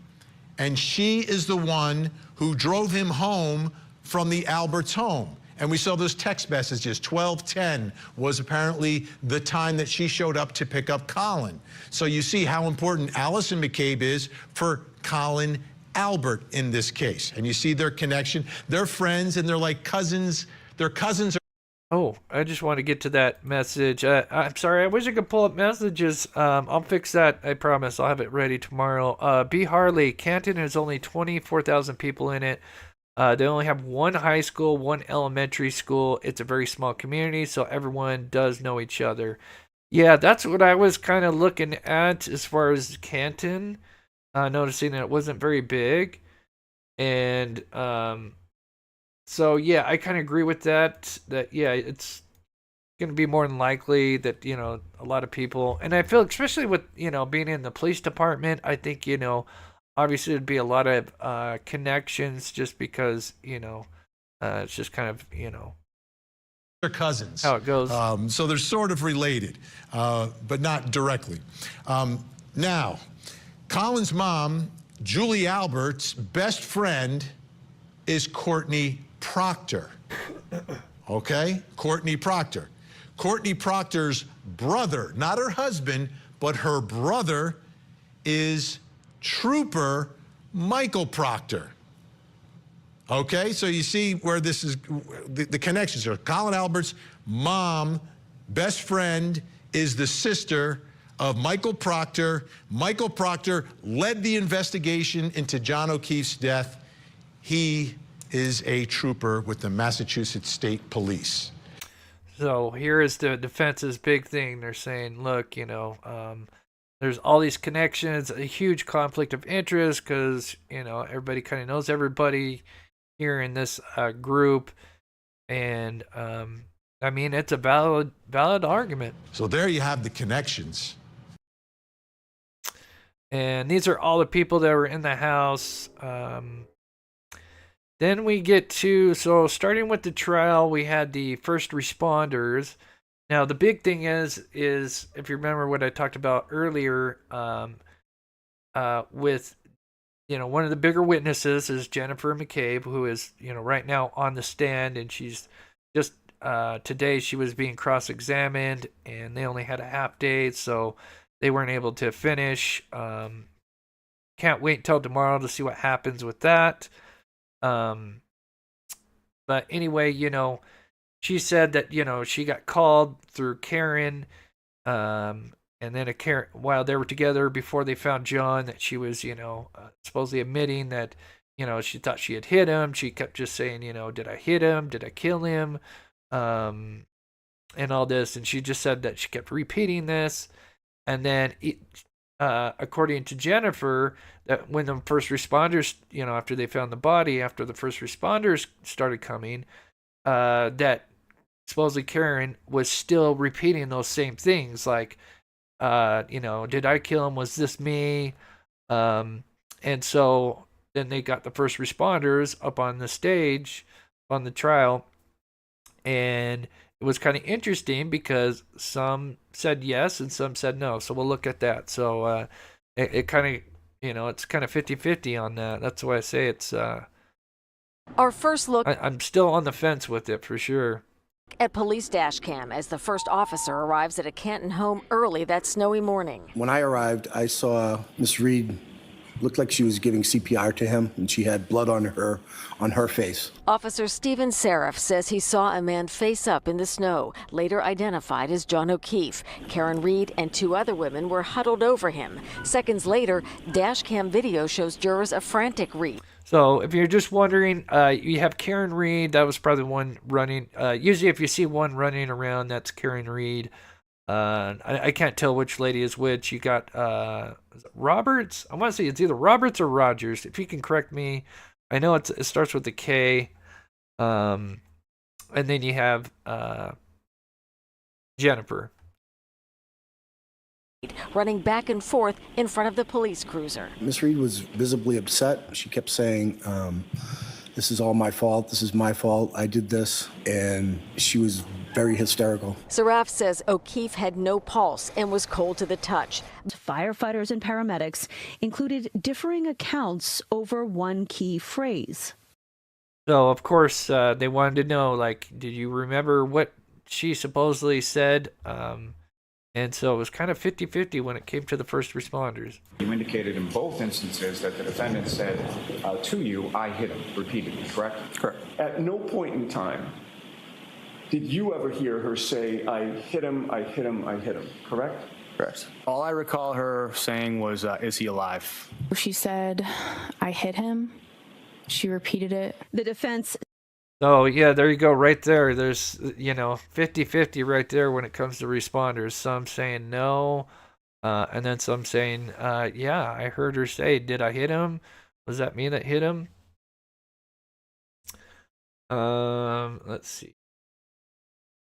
and she is the one who drove him home from the Alberts' home. And we saw those text messages. 12:10 was apparently the time that she showed up to pick up Colin. So you see how important Allison McCabe is for Colin Albert in this case. And you see their connection. They're friends, and they're like cousins. Their cousins are. Oh, I just want to get to that message. I'm sorry, I wish I could pull up messages. I'll fix that, I promise. I'll have it ready tomorrow. B. Harley, Canton has only 24,000 people in it. They only have one high school, one elementary school. It's a very small community, so everyone does know each other. Yeah, that's what I was kind of looking at as far as Canton, noticing that it wasn't very big. And so, yeah, I kind of agree with that, yeah, it's going to be more than likely that, a lot of people, and I feel especially with, being in the police department, I think, obviously there'd be a lot of connections just because, it's just kind of, They're cousins. how it goes. So they're sort of related, but not directly. Now, Colin's mom, Julie Albert's best friend is Courtney Proctor. Okay? Courtney Proctor. Courtney Proctor's brother, not her husband, but her brother is Trooper Michael Proctor. Okay, so you see where this is, the connections are. Colin Albert's mom, best friend, is the sister of Michael Proctor. Michael Proctor led the investigation into John O'Keefe's death. He is a trooper with the Massachusetts State Police. So here is the defense's big thing. They're saying, look, there's all these connections, a huge conflict of interest because, everybody kind of knows everybody here in this group. And, it's a valid argument. So there you have the connections. And these are all the people that were in the house. Then we get to, so starting with the trial, we had the first responders. Now, the big thing is if you remember what I talked about earlier, with, one of the bigger witnesses is Jennifer McCabe, who is, right now on the stand, and she's just, today she was being cross-examined, and they only had a half day, so they weren't able to finish. Can't wait until tomorrow to see what happens with that. But anyway, she said that, she got called through Karen, and then while they were together before they found John, that she was, supposedly admitting that, she thought she had hit him. She kept just saying, did I hit him? Did I kill him? And all this. And she just said that she kept repeating this. And then, according to Jennifer, that when the first responders, after they found the body, after the first responders started coming, that supposedly Karen was still repeating those same things, like, did I kill him? Was this me? And so then they got the first responders up on the stage on the trial, and it was kind of interesting because some said yes and some said no. So we'll look at that. So it kind of, it's kind of 50-50 on that. That's why I say it's... Our first look... I'm still on the fence with it for sure. At police dash cam as the first officer arrives at a Canton home early that snowy morning. When I arrived, I saw Miss Reed looked like she was giving CPR to him, and she had blood on her face. Officer Stephen Seraph says he saw a man face up in the snow, later identified as John O'Keefe. Karen Reed and two other women were huddled over him. Seconds later, dash cam video shows jurors a frantic Reed. So if you're just wondering, you have Karen Reed. That was probably one running. Usually if you see one running around, that's Karen Reed. I can't tell which lady is which. You got Roberts. I want to say it's either Roberts or Rogers. If you can correct me. I know it starts with a K. And then you have Jennifer. Running back and forth in front of the police cruiser. Miss Reed was visibly upset. She kept saying, this is all my fault. This is my fault. I did this. And she was very hysterical. Seraph says O'Keefe had no pulse and was cold to the touch. Firefighters and paramedics included differing accounts over one key phrase. So, of course, they wanted to know, like, did you remember what she supposedly said? And so it was kind of 50-50 when it came to the first responders. You indicated in both instances that the defendant said to you, I hit him, repeatedly, correct? Correct. At no point in time did you ever hear her say, I hit him, I hit him, I hit him, correct? Correct. All I recall her saying was, is he alive? She said, I hit him. She repeated it. The defense... So, yeah, there you go, right there. There's, 50-50 right there when it comes to responders. Some saying no, and then some saying, yeah, I heard her say, did I hit him? Was that me that hit him? Let's see.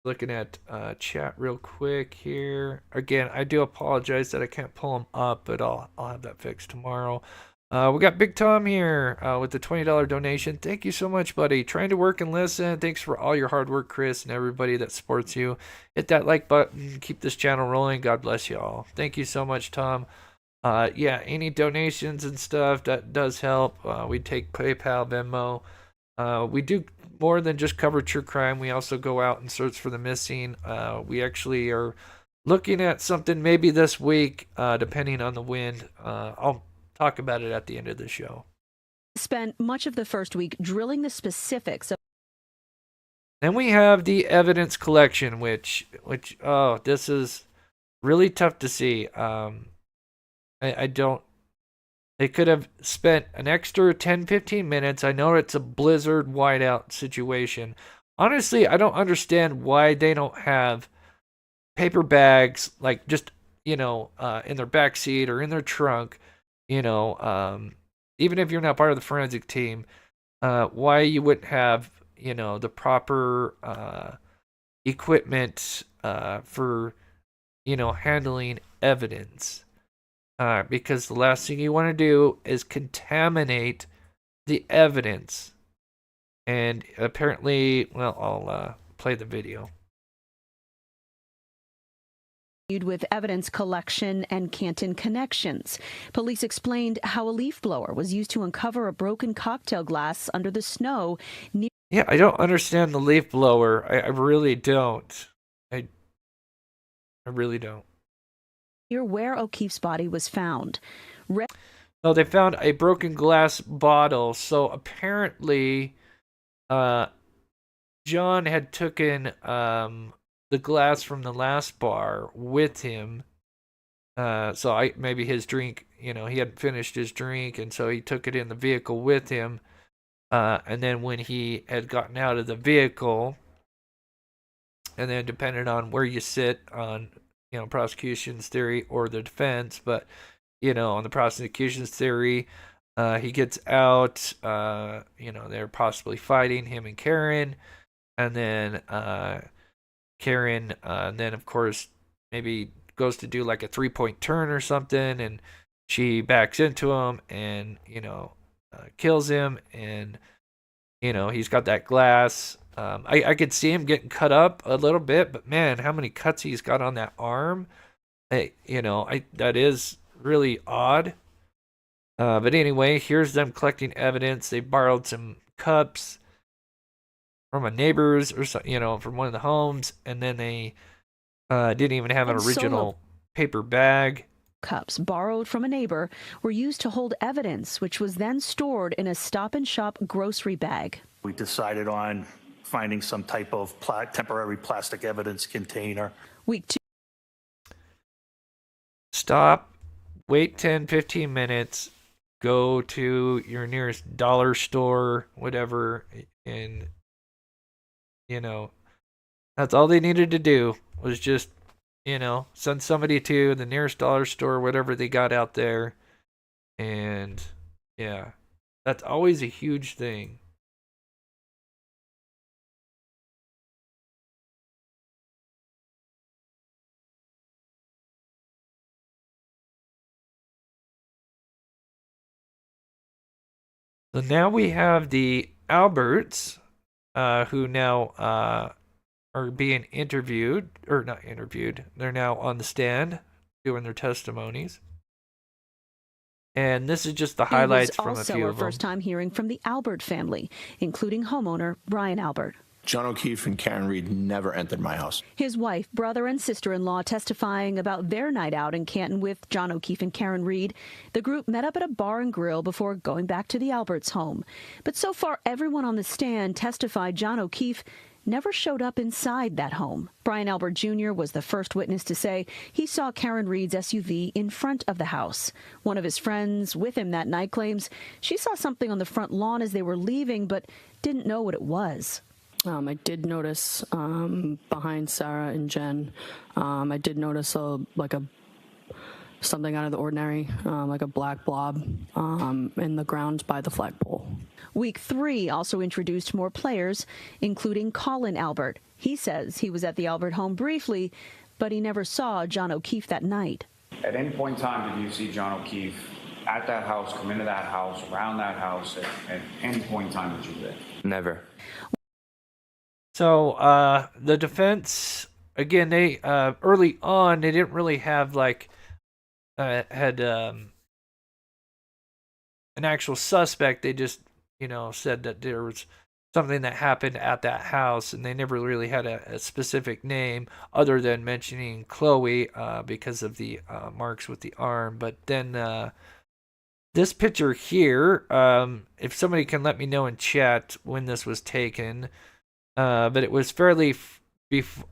Looking at chat real quick here. Again, I do apologize that I can't pull them up, but I'll have that fixed tomorrow. We got Big Tom here with the $20 donation. Thank you so much, buddy. Trying to work and listen. Thanks for all your hard work, Chris, and everybody that supports you. Hit that like button. Keep this channel rolling. God bless you all. Thank you so much, Tom. Yeah, any donations and stuff, that does help. We take PayPal, Venmo. We do more than just cover true crime. We also go out and search for the missing. We actually are looking at something maybe this week, depending on the wind. I'll talk about it at the end of the show. Spent much of the first week drilling the specifics of. Then we have the evidence collection, which this is really tough to see. I don't. They could have spent an extra 10, 15 minutes. I know it's a blizzard whiteout situation. Honestly, I don't understand why they don't have paper bags, like just, in their back seat or in their trunk, even if you're not part of the forensic team, why you wouldn't have, the proper equipment for, handling evidence. Because the last thing you want to do is contaminate the evidence. And apparently, well, I'll play the video. With evidence collection and Canton connections. Police explained how a leaf blower was used to uncover a broken cocktail glass under the snow. Yeah, I don't understand the leaf blower. I really don't. I really don't. Near where O'Keefe's body was found. So they found a broken glass bottle. So apparently, John had taken the glass from the last bar with him. So maybe his drink, he hadn't finished his drink, and so he took it in the vehicle with him. And then when he had gotten out of the vehicle, and then depending on where you sit on, prosecution's theory or the defense, but, on the prosecution's theory, he gets out, they're possibly fighting, him and Karen, and then Karen, then of course, maybe goes to do like a 3-point turn or something, and she backs into him and, kills him, and, he's got that glass. I could see him getting cut up a little bit, but man, how many cuts he's got on that arm. That is really odd. But anyway, here's them collecting evidence. They borrowed some cups from a neighbor's or from one of the homes, and then they didn't even have an original paper bag. Cups borrowed from a neighbor were used to hold evidence, which was then stored in a Stop and Shop grocery bag. We decided on finding some type of temporary plastic evidence container. Week 2. Stop, wait 10, 15 minutes, go to your nearest dollar store, whatever, and, that's all they needed to do was just, send somebody to the nearest dollar store, whatever they got out there. And, yeah, that's always a huge thing. So now we have the Alberts, who now are being interviewed, or not interviewed. They're now on the stand doing their testimonies. And this is just the highlights from a few of them. Also, our first time hearing from the Albert family, including homeowner Brian Albert. John O'Keefe and Karen Reed never entered my house. His wife, brother, and sister-in-law testifying about their night out in Canton with John O'Keefe and Karen Reed. The group met up at a bar and grill before going back to the Alberts' home. But so far, everyone on the stand testified John O'Keefe never showed up inside that home. Brian Albert Jr. was the first witness to say he saw Karen Reed's SUV in front of the house. One of his friends with him that night claims she saw something on the front lawn as they were leaving, but didn't know what it was. I did notice behind Sarah and Jen, I did notice something out of the ordinary, like a black blob in the ground by the flagpole. Week 3 also introduced more players, including Colin Albert. He says he was at the Albert home briefly, but he never saw John O'Keefe that night. At any point in time, did you see John O'Keefe at that house, come into that house, around that house, at any point in time that you were there? Never. So the defense, again, they early on, they didn't really have had an actual suspect. They just, said that there was something that happened at that house, and they never really had a specific name other than mentioning Chloe because of the marks with the arm. But then this picture here, if somebody can let me know in chat when this was taken, but it was fairly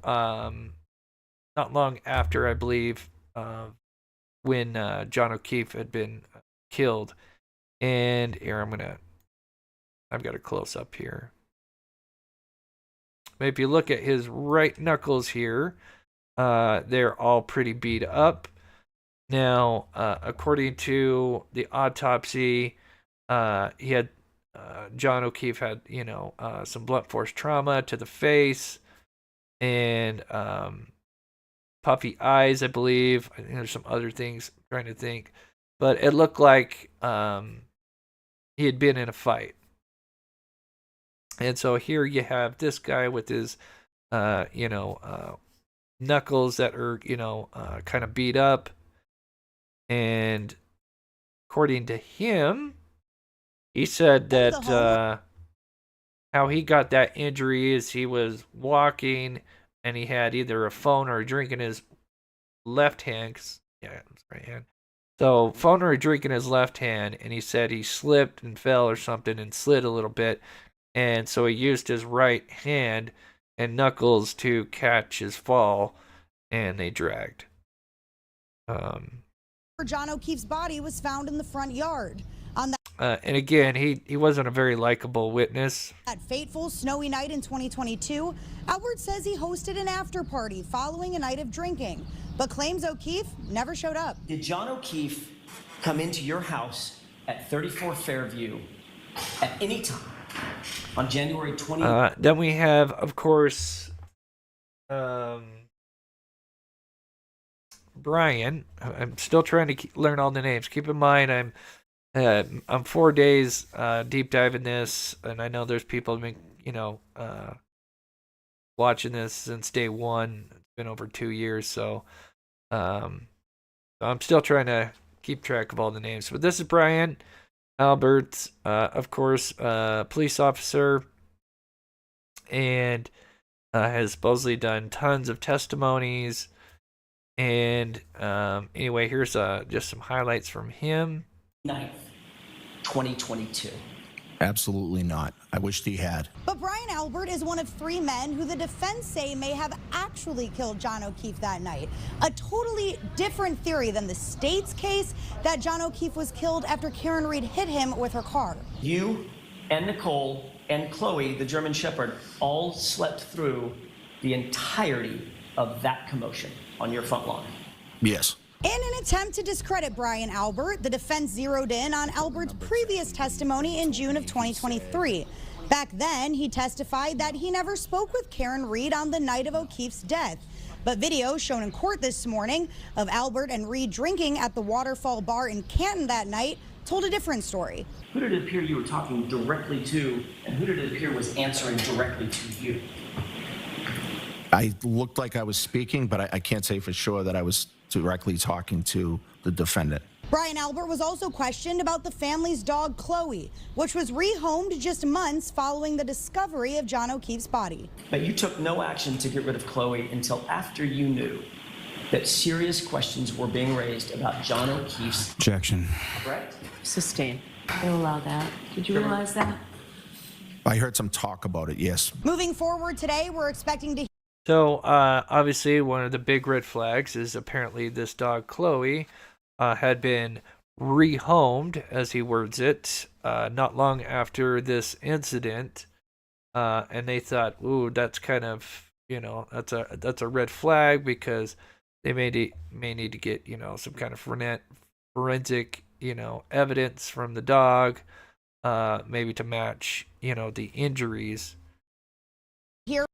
not long after, I believe, when John O'Keefe had been killed. And here, I've got a close up here. But if you look at his right knuckles here, they're all pretty beat up. Now, according to the autopsy, he had John O'Keefe had, some blunt force trauma to the face and puffy eyes, I believe. I think there's some other things I'm trying to think, but it looked like he had been in a fight. And so here you have this guy with his, knuckles that are, kind of beat up. And according to him, he said that how he got that injury is he was walking and he had either a phone or a drink in his left hand. Right hand. So phone or a drink in his left hand, and he said he slipped and fell or something and slid a little bit. And so he used his right hand and knuckles to catch his fall, and they dragged. John O'Keefe's body was found in the front yard. On and again, he wasn't a very likable witness. that fateful snowy night in 2022, Albert says he hosted an after party following a night of drinking, but claims O'Keefe never showed up. Did John O'Keefe come into your house at 34 Fairview at any time on January 20th? Then we have, of course, Brian. I'm still trying to learn all the names. Keep in mind, I'm 4 days deep diving this, and I know there's people been, watching this since day one. It's been over 2 years, so I'm still trying to keep track of all the names. But this is Brian Albert, of course, police officer, and has supposedly done tons of testimonies. And anyway, here's just some highlights from him. 9th, 2022. Absolutely not. I wished he had. But Brian Albert is one of 3 men who the defense say may have actually killed John O'Keefe that night. A totally different theory than the state's case that John O'Keefe was killed after Karen Reed hit him with her car. You and Nicole and Chloe, the German Shepherd, all slept through the entirety of that commotion on your front lawn. Yes. In an attempt to discredit Brian Albert, the defense zeroed in on Albert's previous testimony in June of 2023. Back then, he testified that he never spoke with Karen Reed on the night of O'Keefe's death. But video shown in court this morning of Albert and Reed drinking at the Waterfall Bar in Canton that night told a different story. Who did it appear you were talking directly to, and who did it appear was answering directly to you? I looked like I was speaking, but I can't say for sure that I was directly talking to the defendant. Brian Albert was also questioned about the family's dog, Chloe, which was rehomed just months following the discovery of John O'Keefe's body. But you took no action to get rid of Chloe until after you knew that serious questions were being raised about John O'Keefe's. Objection. Correct? Sustained. They'll allow that. Did you realize that? I heard some talk about it, yes. Moving forward today, we're expecting to. So, obviously, one of the big red flags is apparently this dog, Chloe, had been rehomed, as he words it, not long after this incident. And they thought, ooh, that's kind of, that's a red flag because they may need to get, some kind of forensic, evidence from the dog, maybe to match, the injuries. Here.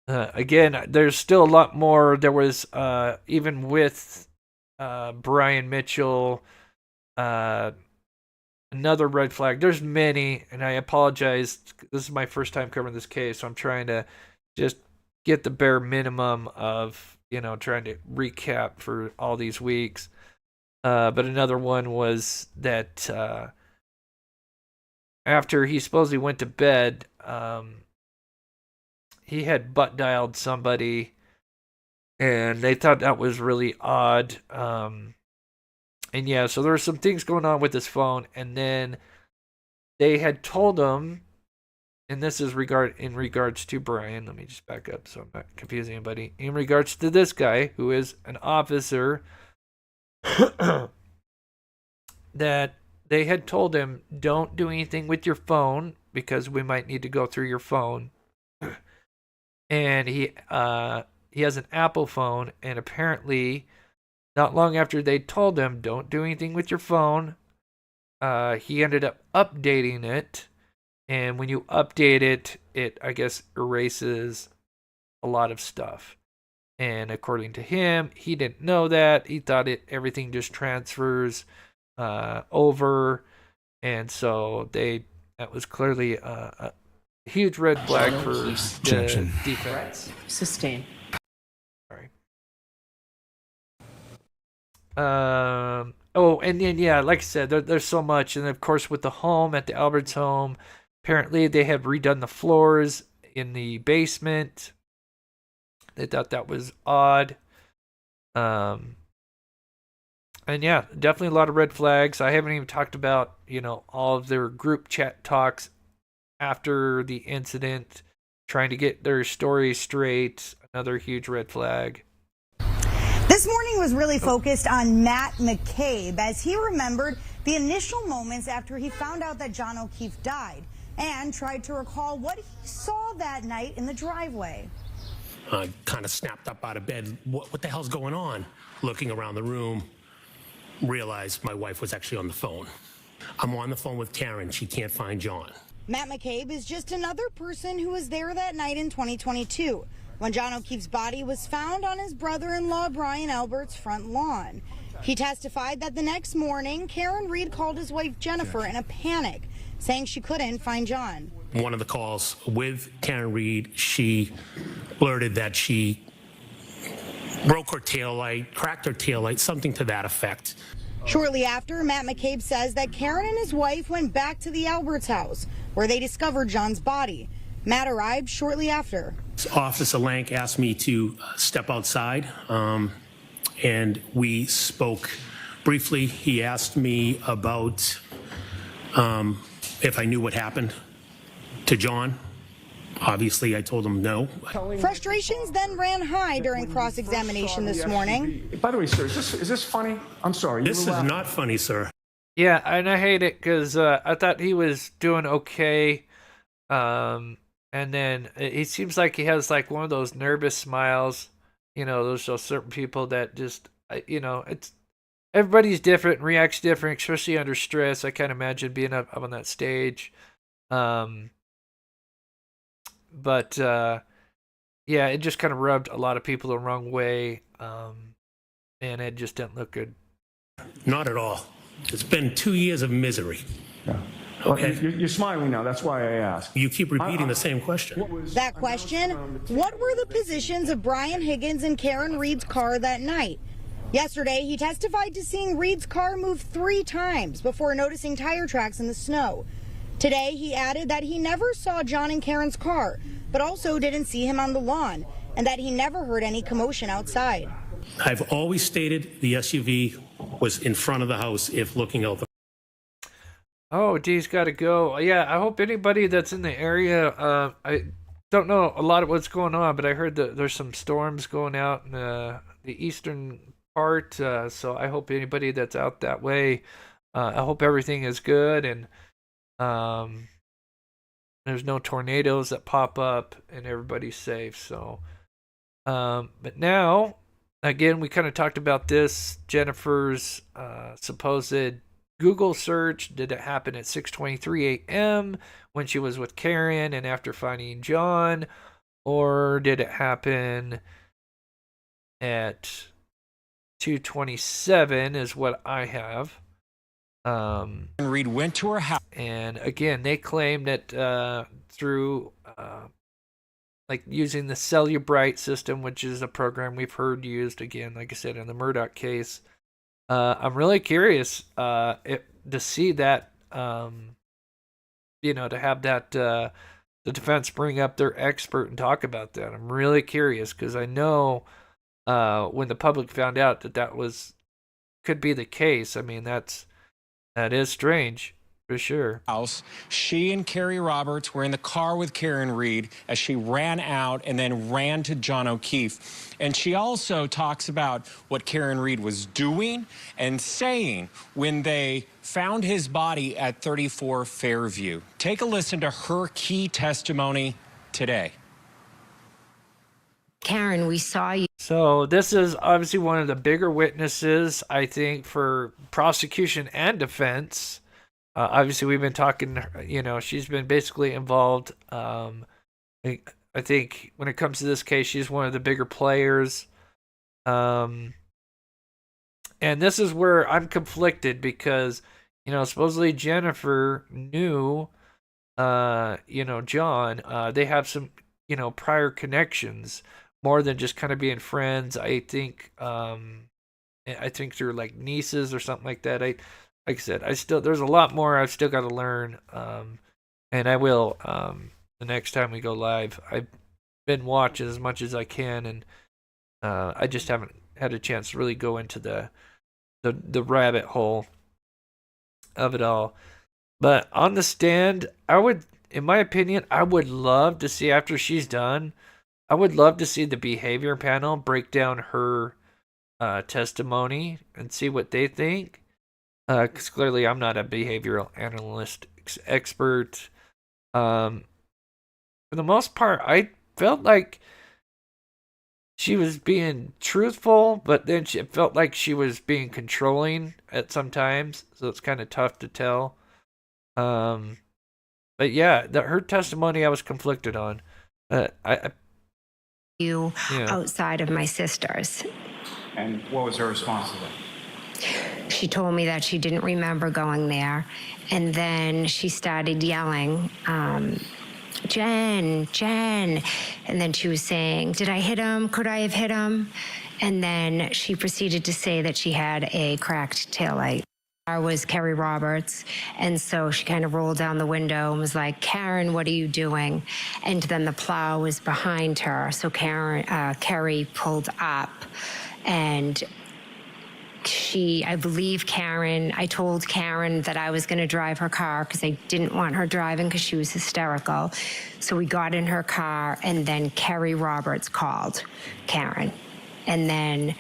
Again, there's still a lot more. There was, even with Brian Mitchell, another red flag. There's many, and I apologize. This is my first time covering this case, so I'm trying to just get the bare minimum of, trying to recap for all these weeks. But another one was that after he supposedly went to bed, he had butt dialed somebody, and they thought that was really odd. And yeah, so there were some things going on with his phone, and then they had told him, and this is in regards to Brian. Let me just back up so I'm not confusing anybody. In regards to this guy, who is an officer, that they had told him, don't do anything with your phone because we might need to go through your phone. And he has an Apple phone, and apparently, not long after they told him, don't do anything with your phone, he ended up updating it. And when you update it, it, I guess, erases a lot of stuff. And according to him, he didn't know that. He thought everything just transfers over. And so that was clearly a huge red flag for the defense. Sustain. Sorry. Oh, and then, yeah, like I said, there's so much. And of course, with the home, at the Alberts home, apparently they have redone the floors in the basement. They thought that was odd. And yeah, definitely a lot of red flags. I haven't even talked about, all of their group chat talks after the incident, trying to get their story straight. Another huge red flag. This morning was really focused on Matt McCabe as he remembered the initial moments after he found out that John O'Keefe died and tried to recall what he saw that night in the driveway. I kind of snapped up out of bed. What the hell's going on? Looking around the room, realized my wife was actually on the phone. I'm on the phone with Karen. She can't find John. Matt McCabe is just another person who was there that night in 2022 when John O'Keefe's body was found on his brother-in-law Brian Albert's front lawn. He testified that the next morning, Karen Reed called his wife Jennifer in a panic, saying she couldn't find John. One of the calls with Karen Reed, she blurted that she broke her taillight, cracked her taillight, something to that effect. Shortly after, Matt McCabe says that Karen and his wife went back to the Alberts house, where they discovered John's body. Matt arrived shortly after. Officer Lank asked me to step outside, and we spoke briefly. He asked me about if I knew what happened to John. Obviously, I told him no. Frustrations then ran high during cross-examination this morning. By the way, sir, is this funny? I'm sorry. This is not funny, sir. Yeah, and I hate it because I thought he was doing okay. And then it seems like he has like one of those nervous smiles. Those certain people that just, it's everybody's different and reacts different, especially under stress. I can't imagine being up on that stage. But yeah, it just kind of rubbed a lot of people the wrong way. And it just didn't look good. Not at all. It's been 2 years of misery. Yeah. Okay. You're smiling now. That's why I asked. You keep repeating the same question. That question, what were the positions of Brian Higgins and Karen Reed's car that night? Yesterday, he testified to seeing Reed's car move 3 times before noticing tire tracks in the snow. Today, he added that he never saw John and Karen's car, but also didn't see him on the lawn, and that he never heard any commotion outside. I've always stated the SUV was in front of the house if looking out the. Oh, D's got to go. Yeah, I hope anybody that's in the area, I don't know a lot of what's going on, but I heard that there's some storms going out in the eastern part, so I hope anybody that's out that way, I hope everything is good and there's no tornadoes that pop up and everybody's safe. So, but now, again, we kind of talked about this, Jennifer's supposed Google search. Did it happen at 6:23 a.m. when she was with Karen and after finding John? Or did it happen at 2:27 is what I have. Reed went to her house. And again, they claim that through like using the Cellubrite system, which is a program we've heard used, again, like I said, in the Murdoch case. I'm really curious to see that to have that the defense bring up their expert and talk about that. I'm really curious because I know when the public found out that could be the case. I mean, that is strange for sure. House, she and Carrie Roberts were in the car with Karen Reed as she ran out and then ran to John O'Keefe. And she also talks about what Karen Reed was doing and saying when they found his body at 34 Fairview. Take a listen to her key testimony today. Karen, we saw you. So this is obviously one of the bigger witnesses, I think, for prosecution and defense. Obviously, we've been talking, she's been basically involved. I think when it comes to this case, she's one of the bigger players. And this is where I'm conflicted because, supposedly Jennifer knew, John. They have some, prior connections more than just kind of being friends. I think they're like nieces or something like that. Like I said, there's a lot more I've still got to learn, and I will the next time we go live. I've been watching as much as I can, and I just haven't had a chance to really go into the rabbit hole of it all. But on the stand, in my opinion, I would love to see after she's done. I would love to see the behavior panel break down her testimony and see what they think. Because clearly I'm not a behavioral analyst expert. For the most part, I felt like she was being truthful, but then it felt like she was being controlling at some times. So it's kind of tough to tell. But yeah, her testimony I was conflicted on. Outside of my sister's. And what was her response to that? She told me that she didn't remember going there. And then she started yelling, Jen. And then she was saying, did I hit him? Could I have hit him? And then she proceeded to say that she had a cracked taillight. I was Carrie Roberts, and so she kind of rolled down the window and was like, Karen, what are you doing? And then the plow was behind her, so Carrie pulled up, and I told Karen that I was going to drive her car because I didn't want her driving because she was hysterical. So we got in her car, and then Carrie Roberts called Karen, and then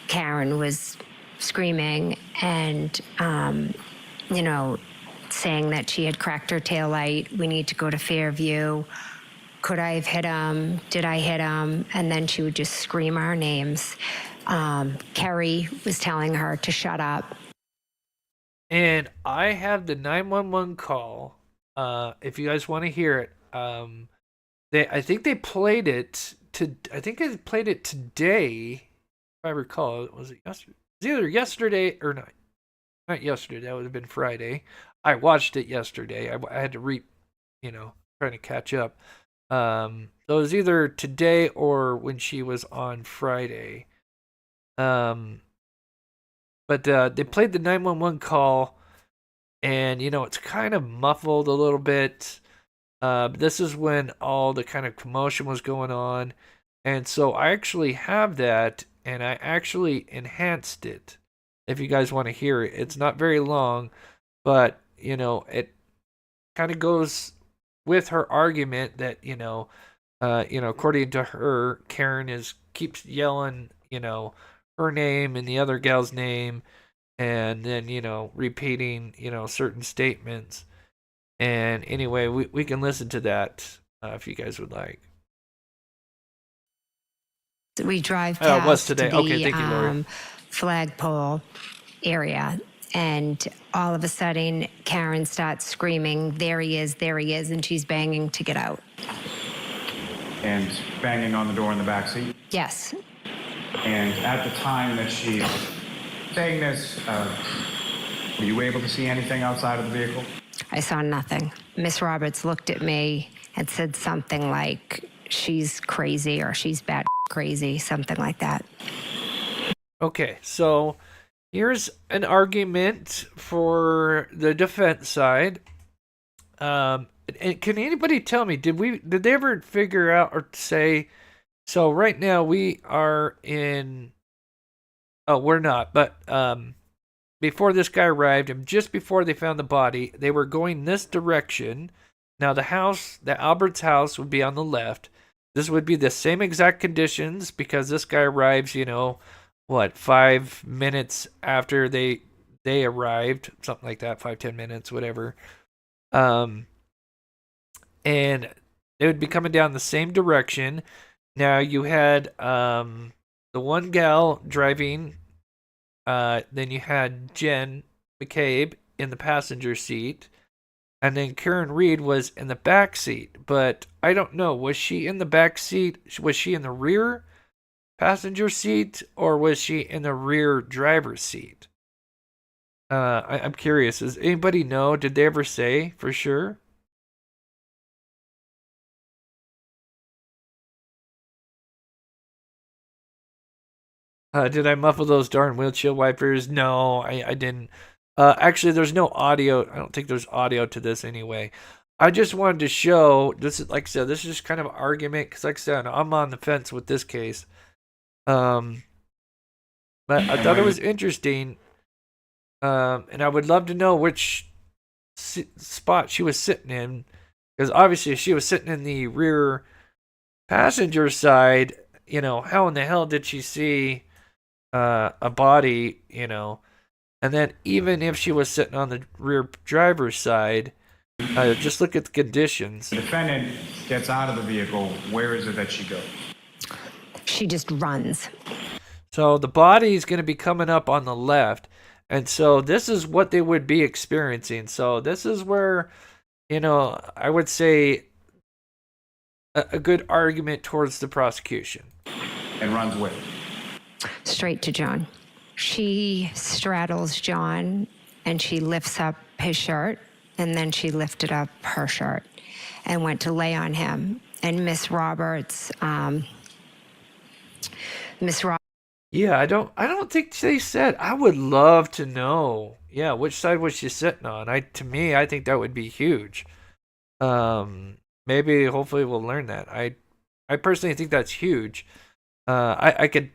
Karen was screaming and, saying that she had cracked her taillight. We need to go to Fairview. Could I have hit him? Did I hit him? And then she would just scream our names. Carrie was telling her to shut up. And I have the 911 call. If you guys want to hear it, I think they played it today. If I recall, was it yesterday? It was either yesterday or not yesterday. That would have been Friday. I watched it yesterday. I had to trying to catch up. So it was either today or when she was on Friday. But they played the 911 call, and it's kind of muffled a little bit. This is when all the kind of commotion was going on, and so I actually have that, and I actually enhanced it. If you guys want to hear it, it's not very long, but it kind of goes with her argument that according to her, Karen keeps yelling her name and the other gal's name, and then repeating certain statements. And anyway, we can listen to that if you guys would like. We drive past it was today. Okay, thank you, Lori. Flagpole area, and all of a sudden Karen starts screaming, there he is, and she's banging to get out. And banging on the door in the back seat? Yes. And at the time that she's saying this, were you able to see anything outside of the vehicle? I saw nothing. Miss Roberts looked at me and said something like, she's crazy, or she's bat crazy, something like that. Okay, so here's an argument for the defense side. And can anybody tell me, did they ever figure out or say, so right now we are in, oh, we're not, but before this guy arrived and just before they found the body, they were going this direction. Now the Albert's house would be on the left. This would be the same exact conditions because this guy arrives, 5 minutes after they arrived, something like that, 5-10 minutes, whatever. And they would be coming down the same direction. Now you had the one gal driving. Then you had Jen McCabe in the passenger seat. And then Karen Reed was in the back seat. But I don't know. Was she in the back seat? Was she in the rear passenger seat? Or was she in the rear driver's seat? I'm curious. Does anybody know? Did they ever say for sure? Did I muffle those darn windshield wipers? No, I didn't. Actually, there's no audio. I don't think there's audio to this anyway. I just wanted to show, this is, like I said, this is just kind of an argument, because like I said, I'm on the fence with this case. But I thought it was interesting, and I would love to know which spot she was sitting in, because obviously if she was sitting in the rear passenger side, how in the hell did she see a body, and then even if she was sitting on the rear driver's side, just look at the conditions. The defendant gets out of the vehicle. Where is it that she goes? She just runs. So the body is going to be coming up on the left. And so this is what they would be experiencing. So this is where, I would say a good argument towards the prosecution. And runs with. Straight to John. She straddles John and she lifts up his shirt, and then she lifted up her shirt and went to lay on him. And Miss Roberts, Yeah, I don't think they said. I would love to know. Yeah, which side was she sitting on? I think that would be huge. Maybe hopefully we'll learn that. I personally think that's huge. I could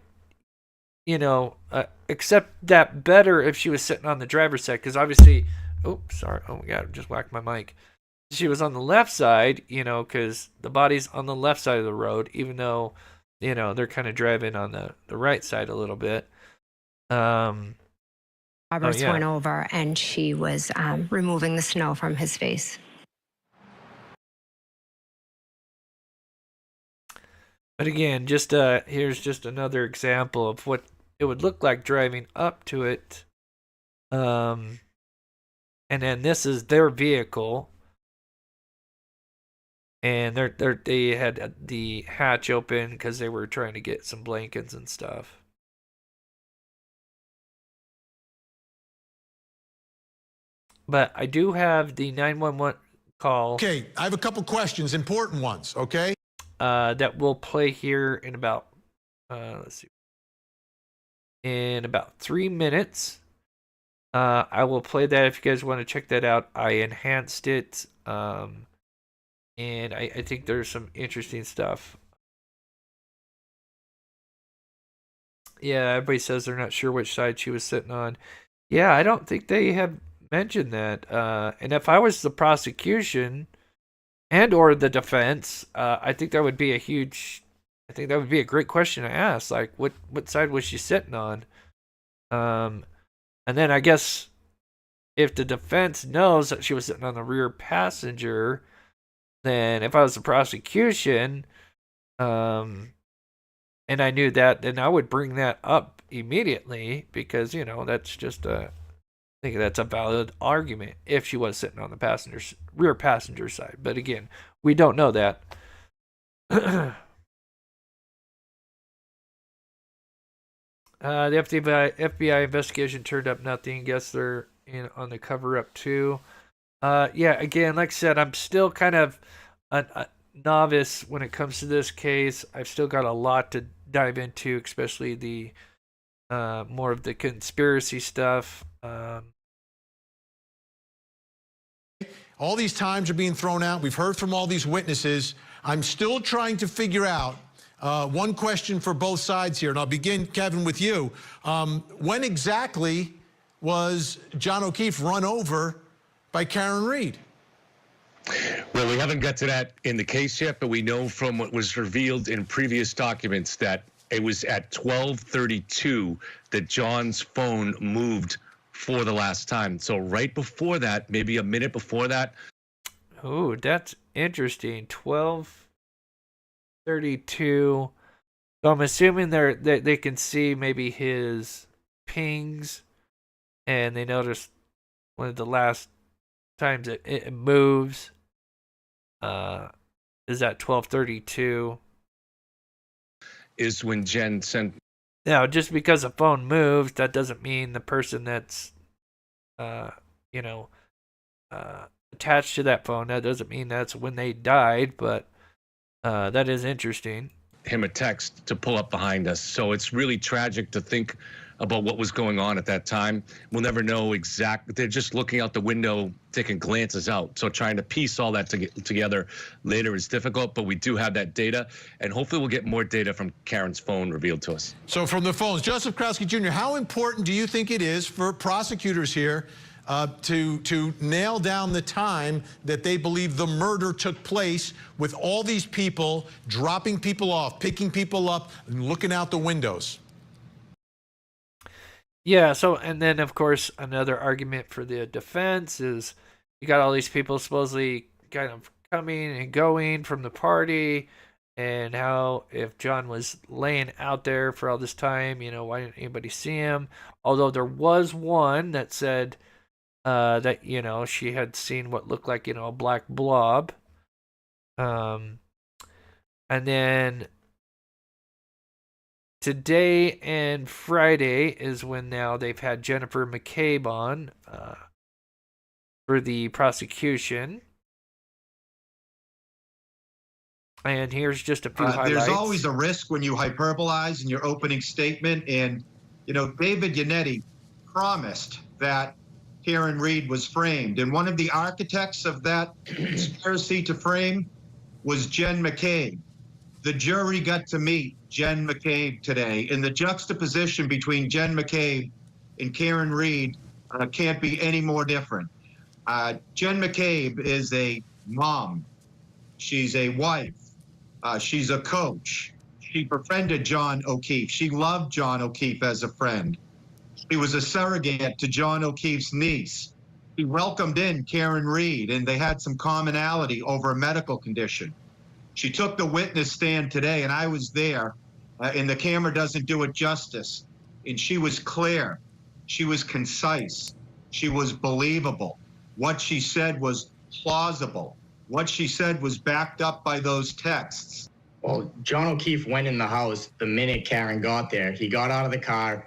accept that better if she was sitting on the driver's side, because obviously, oh my god, I just whacked my mic. She was on the left side, because the body's on the left side of the road, even though they're kind of driving on the right side a little bit. Roberts went over and she was removing the snow from his face. But again, just here's just another example of what it would look like driving up to it. And then this is their vehicle. And they had the hatch open because they were trying to get some blankets and stuff. But I do have the 911 call. Okay, I have a couple questions, important ones, okay? That will play here in about, let's see, in about 3 minutes. I will play that if you guys want to check that out. I enhanced it. And I think there's some interesting stuff. Yeah, everybody says they're not sure which side she was sitting on. Yeah, I don't think they have mentioned that. And if I was the prosecution and or the defense, I think that would be a great question to ask. Like, what side was she sitting on? And then I guess if the defense knows that she was sitting on the rear passenger, then if I was the prosecution, and I knew that, then I would bring that up immediately, because that's just I think that's a valid argument if she was sitting on the rear passenger side. But again, we don't know that. The FBI investigation turned up nothing. Guess they're on the cover up too. Yeah, again, like I said, I'm still kind of a novice when it comes to this case. I've still got a lot to dive into, especially the more of the conspiracy stuff. All these times are being thrown out. We've heard from all these witnesses. I'm still trying to figure out one question for both sides here, and I'll begin, Kevin, with you. When exactly was John O'Keefe run over by Karen Reed? Well, we haven't got to that in the case yet, but we know from what was revealed in previous documents that it was at 12:32 that John's phone moved for the last time. So right before that, maybe a minute before that. Oh, that's interesting. 12:32. So I'm assuming they can see maybe his pings, and they notice one of the last times it moves. Is at 12:32. Is when Jen sent. Now, just because a phone moves, that doesn't mean the person that's, attached to that phone. That doesn't mean that's when they died, but that is interesting. Him a text to pull up behind us. So it's really tragic to think about what was going on at that time. We'll never know exactly. They're just looking out the window, taking glances out. So trying to piece all that together later is difficult, but we do have that data, and hopefully we'll get more data from Karen's phone revealed to us. So from the phones, Joseph Krowski Jr., how important do you think it is for prosecutors here to nail down the time that they believe the murder took place, with all these people dropping people off, picking people up, and looking out the windows? Yeah, so, and then, of course, another argument for the defense is you got all these people supposedly kind of coming and going from the party, and how if John was laying out there for all this time, why didn't anybody see him? Although there was one that said that, she had seen what looked like, a black blob. And then today and Friday is when now they've had Jennifer McCabe on for the prosecution. And here's just a few highlights. There's always a risk when you hyperbolize in your opening statement. And, David Yannetti promised that Karen Reed was framed. And one of the architects of that conspiracy to frame was Jen McCabe. The jury got to meet Jen McCabe today, and the juxtaposition between Jen McCabe and Karen Reed can't be any more different. Jen McCabe is a mom. She's a wife. She's a coach. She befriended John O'Keefe. She loved John O'Keefe as a friend. She was a surrogate to John O'Keefe's niece. He welcomed in Karen Reed, and they had some commonality over a medical condition. She took the witness stand today, and I was there, and the camera doesn't do it justice. And she was clear. She was concise. She was believable. What she said was plausible. What she said was backed up by those texts. Well, John O'Keefe went in the house the minute Karen got there. He got out of the car.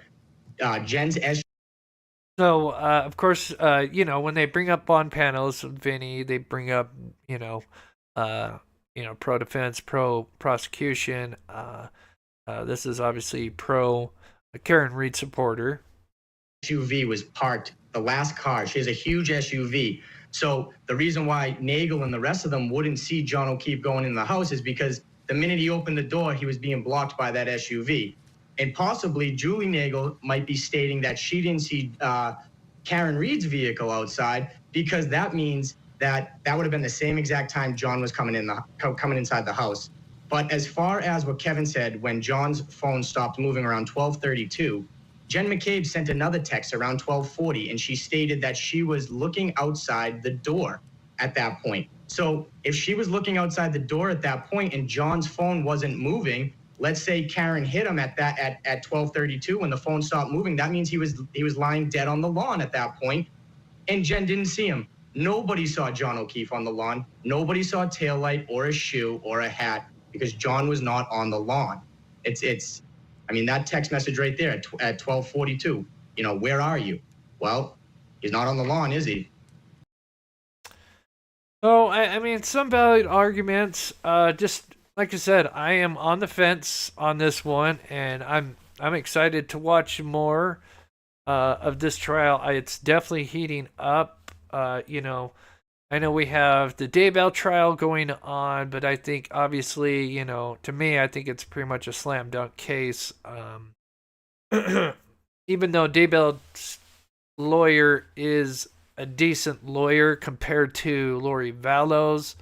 Jen's So, of course, when they bring up bond panels, Vinny, they bring up, pro defense, pro prosecution. This is obviously pro Karen Reed supporter. SUV was parked, the last car. She has a huge SUV. So the reason why Nagel and the rest of them wouldn't see John O'Keefe going in the house is because the minute he opened the door, he was being blocked by that SUV. And possibly Julie Nagel might be stating that she didn't see Karen Reed's vehicle outside, because that means that would have been the same exact time John was coming inside the house. But as far as what Kevin said, when John's phone stopped moving around 12:32, Jen McCabe sent another text around 12:40, and she stated that she was looking outside the door at that point. So if she was looking outside the door at that point and John's phone wasn't moving, let's say Karen hit him at 12:32 when the phone stopped moving, that means he was lying dead on the lawn at that point, and Jen didn't see him. Nobody saw John O'Keefe on the lawn. Nobody saw a taillight or a shoe or a hat, because John was not on the lawn. That text message right there at 12:42, where are you? Well, he's not on the lawn, is he? So, some valid arguments. Just like I said, I am on the fence on this one, and I'm excited to watch more of this trial. It's definitely heating up. I know we have the Daybell trial going on, but I think obviously, you know, to me, I think it's pretty much a slam dunk case. Even though Daybell's lawyer is a decent lawyer compared to Lori Vallow's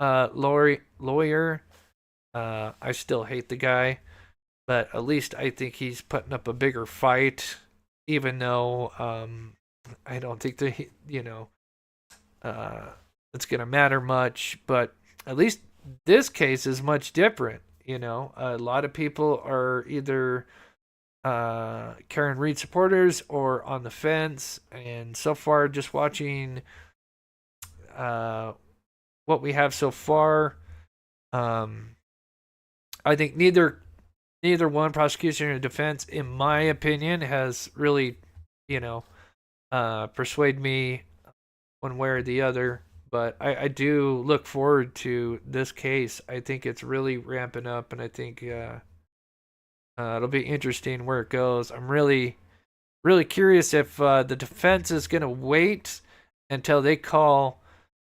lawyer, I still hate the guy, but at least I think he's putting up a bigger fight, even though I don't think that it's gonna matter much. But at least this case is much different. You know, a lot of people are either Karen Reed supporters or on the fence, and so far, just watching what we have so far, I think neither one, prosecution or defense, in my opinion, has really, persuade me one way or the other. But I do look forward to this case. I think it's really ramping up, and I think it'll be interesting where it goes. I'm really, really curious if the defense is going to wait until they call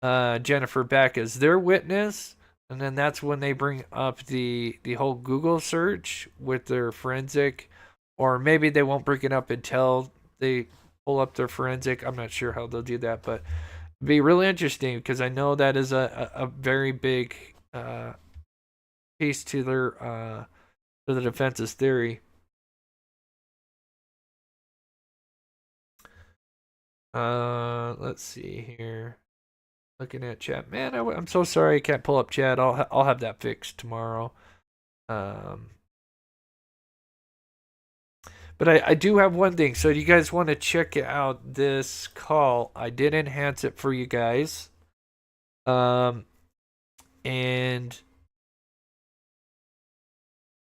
Jennifer back as their witness, and then that's when they bring up the whole Google search with their forensic, or maybe they won't bring it up until they pull up their forensic. I'm not sure how they'll do that, but it'd be really interesting because I know that is a very big piece to their to the defense's theory. Let's see here. Looking at chat, man. I'm so sorry I can't pull up chat. I'll have that fixed tomorrow. But I do have one thing. So do you guys want to check out this call? I did enhance it for you guys. And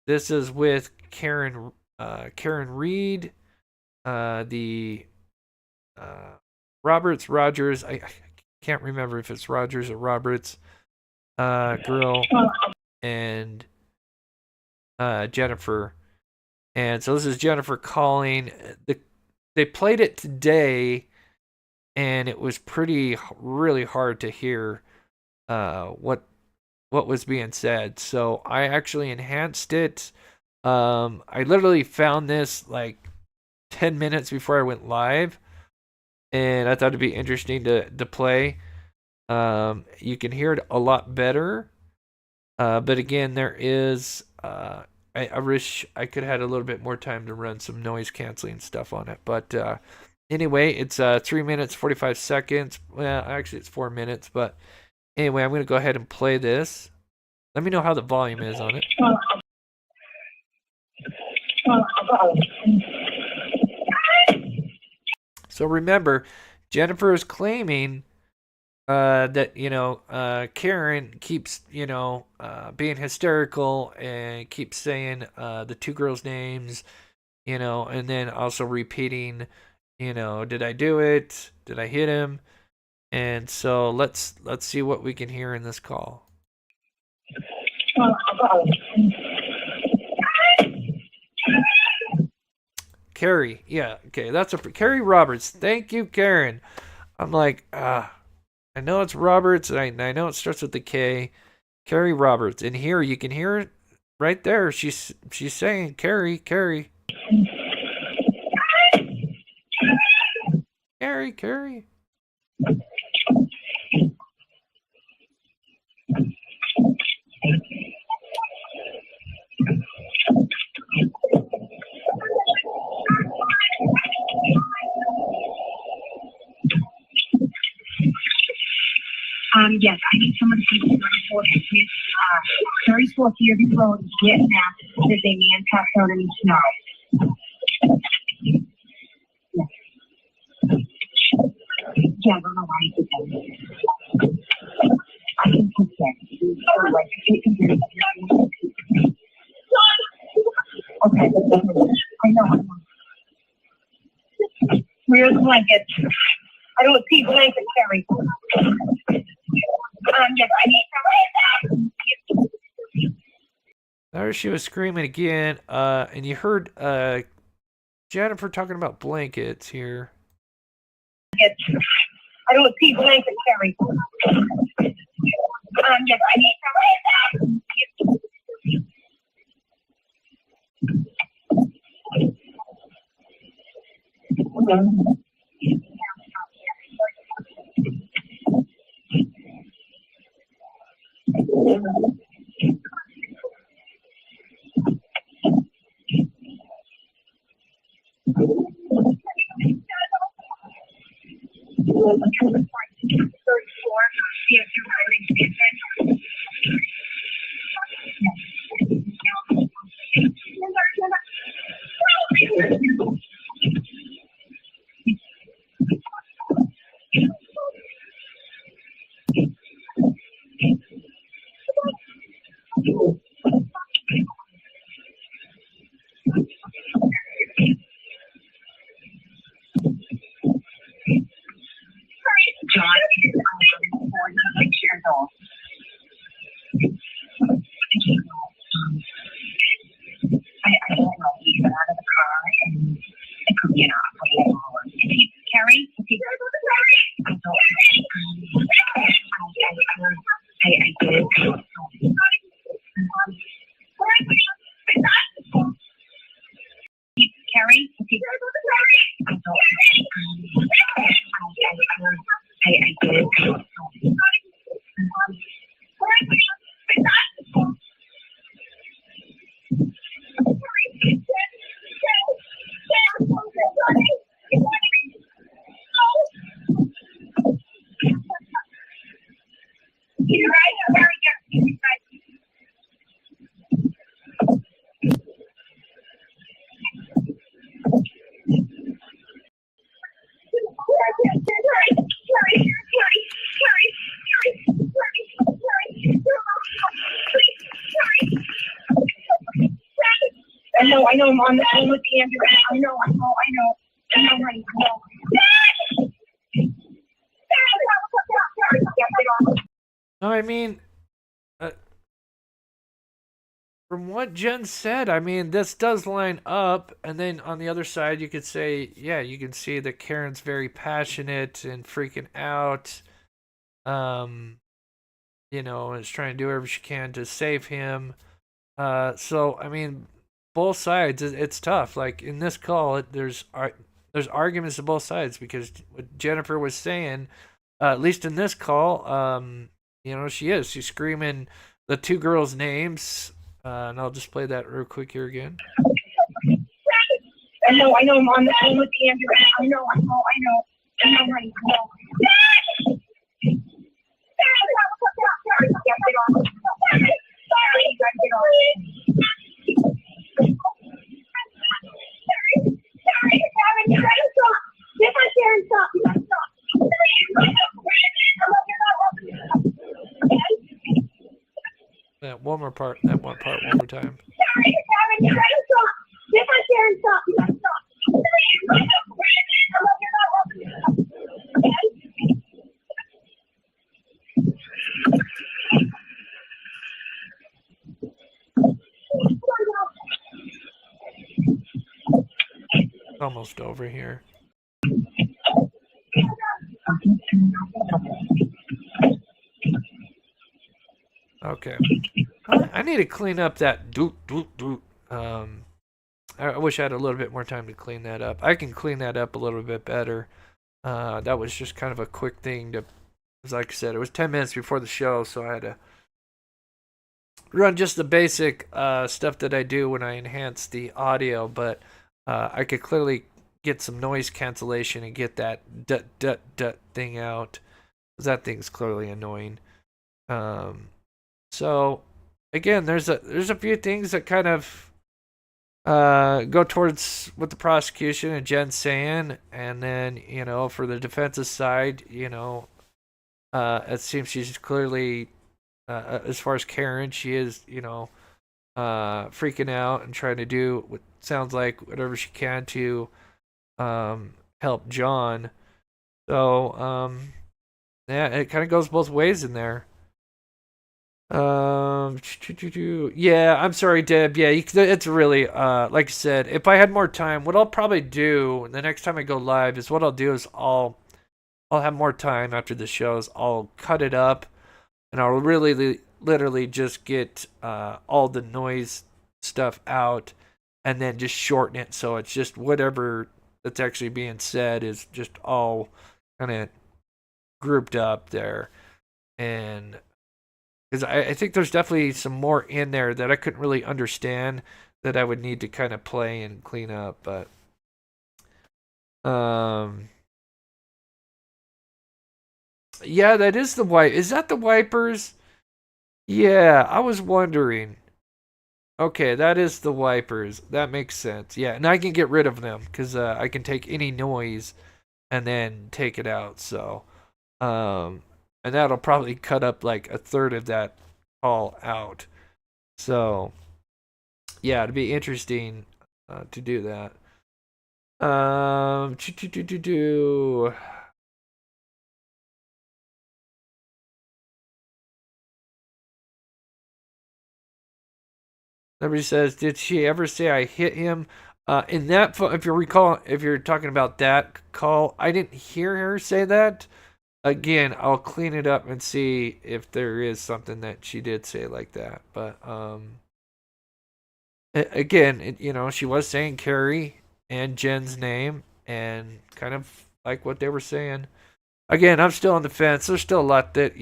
this is with Karen Reed, the Rogers. I can't remember if it's Rogers or Roberts girl, and Jennifer. And so this is Jennifer calling. They played it today, and it was really hard to hear what was being said. So I actually enhanced it. I literally found this like 10 minutes before I went live, and I thought it'd be interesting to play. You can hear it a lot better, but again, there is I wish I could have had a little bit more time to run some noise canceling stuff on it. But anyway, it's 3 minutes 45 seconds. Well, actually it's 4 minutes, but anyway, I'm going to go ahead and play this. Let me know how the volume is on it. So remember, Jennifer is claiming that Karen keeps being hysterical and keeps saying the two girls' names, and then also repeating, did I do it? Did I hit him? And so let's see what we can hear in this call. Carrie, yeah, okay, that's Carrie Roberts. Thank you, Karen. I'm like, I know it's Roberts, and I know it starts with the K. Carrie Roberts. And here you can hear it right there. She's saying Carrie. Carrie. Yes, I need someone to take the 34th Year Road, Vietnam. There's a man passed out in the snow. Yeah, I don't know why he did that. I can put that. Okay, I know. Where's the blanket? I don't see blanket, Carrie. Yes, I need some. There she was screaming again, and you heard Jennifer talking about blankets here. I don't see blanket, Carrie. Yes, I need some. John is 46 years old. I don't know. He got out of the car and it could be an operator. Carrie? I don't know. I did. Carrie? I don't know. I did. I know, I'm on the phone with the ambulance. I know, honey, I know. No, I mean, from what Jen said, I mean, this does line up. And then on the other side, you could say, yeah, you can see that Karen's very passionate and freaking out. You know, is trying to do whatever she can to save him. So, I mean, both sides, it's tough. Like in this call, there's arguments to both sides because what Jennifer was saying, at least in this call, you know, she's screaming the two girls' names, and I'll just play that real quick here again. I know, I'm on the phone with the ambulance. I know, honey, I know. That one more part one more time. Almost over here. Okay. I need to clean up that doot. I wish I had a little bit more time to clean that up. I can clean that up a little bit better. That was just kind of a quick thing to, like I said, it was 10 minutes before the show, so I had to run just the basic stuff that I do when I enhance the audio, but I could clearly get some noise cancellation and get that dut thing out. That thing's clearly annoying. So again, there's a few things that kind of go towards what the prosecution and Jen's saying, and then, you know, for the defense's side, you know, it seems she's clearly, as far as Karen, she is, you know, freaking out and trying to do what sounds like whatever she can to help John. So yeah, it kind of goes both ways in there. Yeah, I'm sorry, Deb. Yeah, it's really like I said, if I had more time, what I'll probably do the next time I go live is I'll I'll have more time after the shows. I'll cut it up, and I'll really literally just get all the noise stuff out, and then just shorten it so it's just whatever that's actually being said is just all kind of grouped up there. And because I think there's definitely some more in there that I couldn't really understand that I would need to kind of play and clean up. But yeah, that is the wipe. Is that the wipers? Yeah, I was wondering. Okay, that is the wipers. That makes sense. Yeah, and I can get rid of them because I can take any noise and then take it out. So, and that'll probably cut up like a third of that call out. So, yeah, it'd be interesting to do that. Um, Somebody says, "Did she ever say I hit him?" In that, if you recall, if you're talking about that call, I didn't hear her say that. Again, I'll clean it up and see if there is something that she did say like that. But again, she was saying Carrie and Jen's name and kind of like what they were saying. Again, I'm still on the fence. There's still a lot that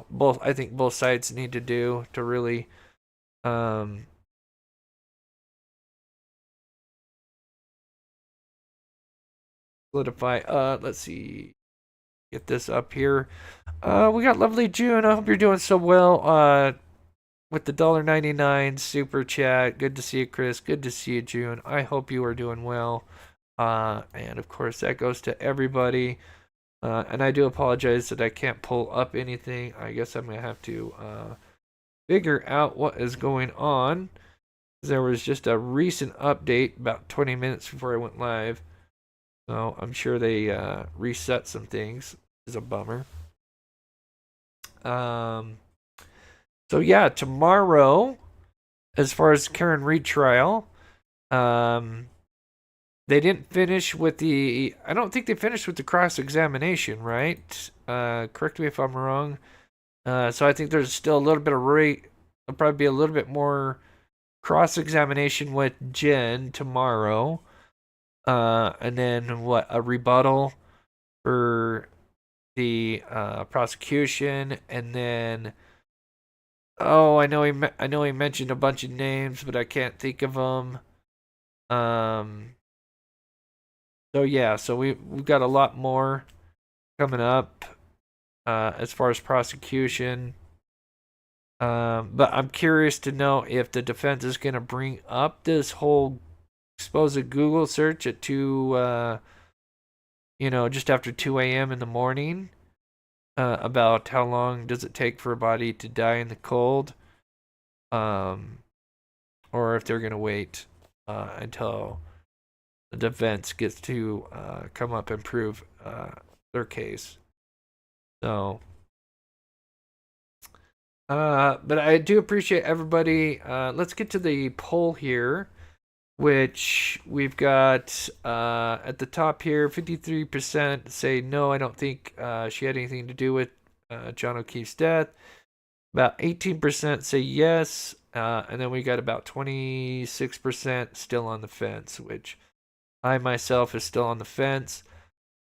both I think both sides need to do to really solidify. Let's see. Get this up here. We got lovely June. I hope you're doing so well. With the $1.99 super chat. Good to see you, Chris. Good to see you, June. I hope you are doing well. And of course, that goes to everybody. And I do apologize that I can't pull up anything. I guess I'm gonna have to figure out what is going on. There was just a recent update about 20 minutes before I went live. So I'm sure they reset some things. Is a bummer. So yeah, tomorrow, as far as Karen Reed trial, they didn't finish with the. I don't think they finished with the cross examination, right? Correct me if I'm wrong. So I think there's still a little bit of There'll probably be a little bit more cross examination with Jen tomorrow. And then a rebuttal for the prosecution, and then I know he mentioned a bunch of names, but I can't think of them. So yeah, so we've got a lot more coming up as far as prosecution. But I'm curious to know if the defense is going to bring up this whole supposed Google search at just after 2 a.m. in the morning, about how long does it take for a body to die in the cold, or if they're going to wait until the defense gets to come up and prove their case. So, but I do appreciate everybody. Let's get to the poll here, which we've got at the top here. 53% say no, I don't think she had anything to do with John O'Keefe's death. About 18% say yes, and then we got about 26% still on the fence, which I myself is still on the fence.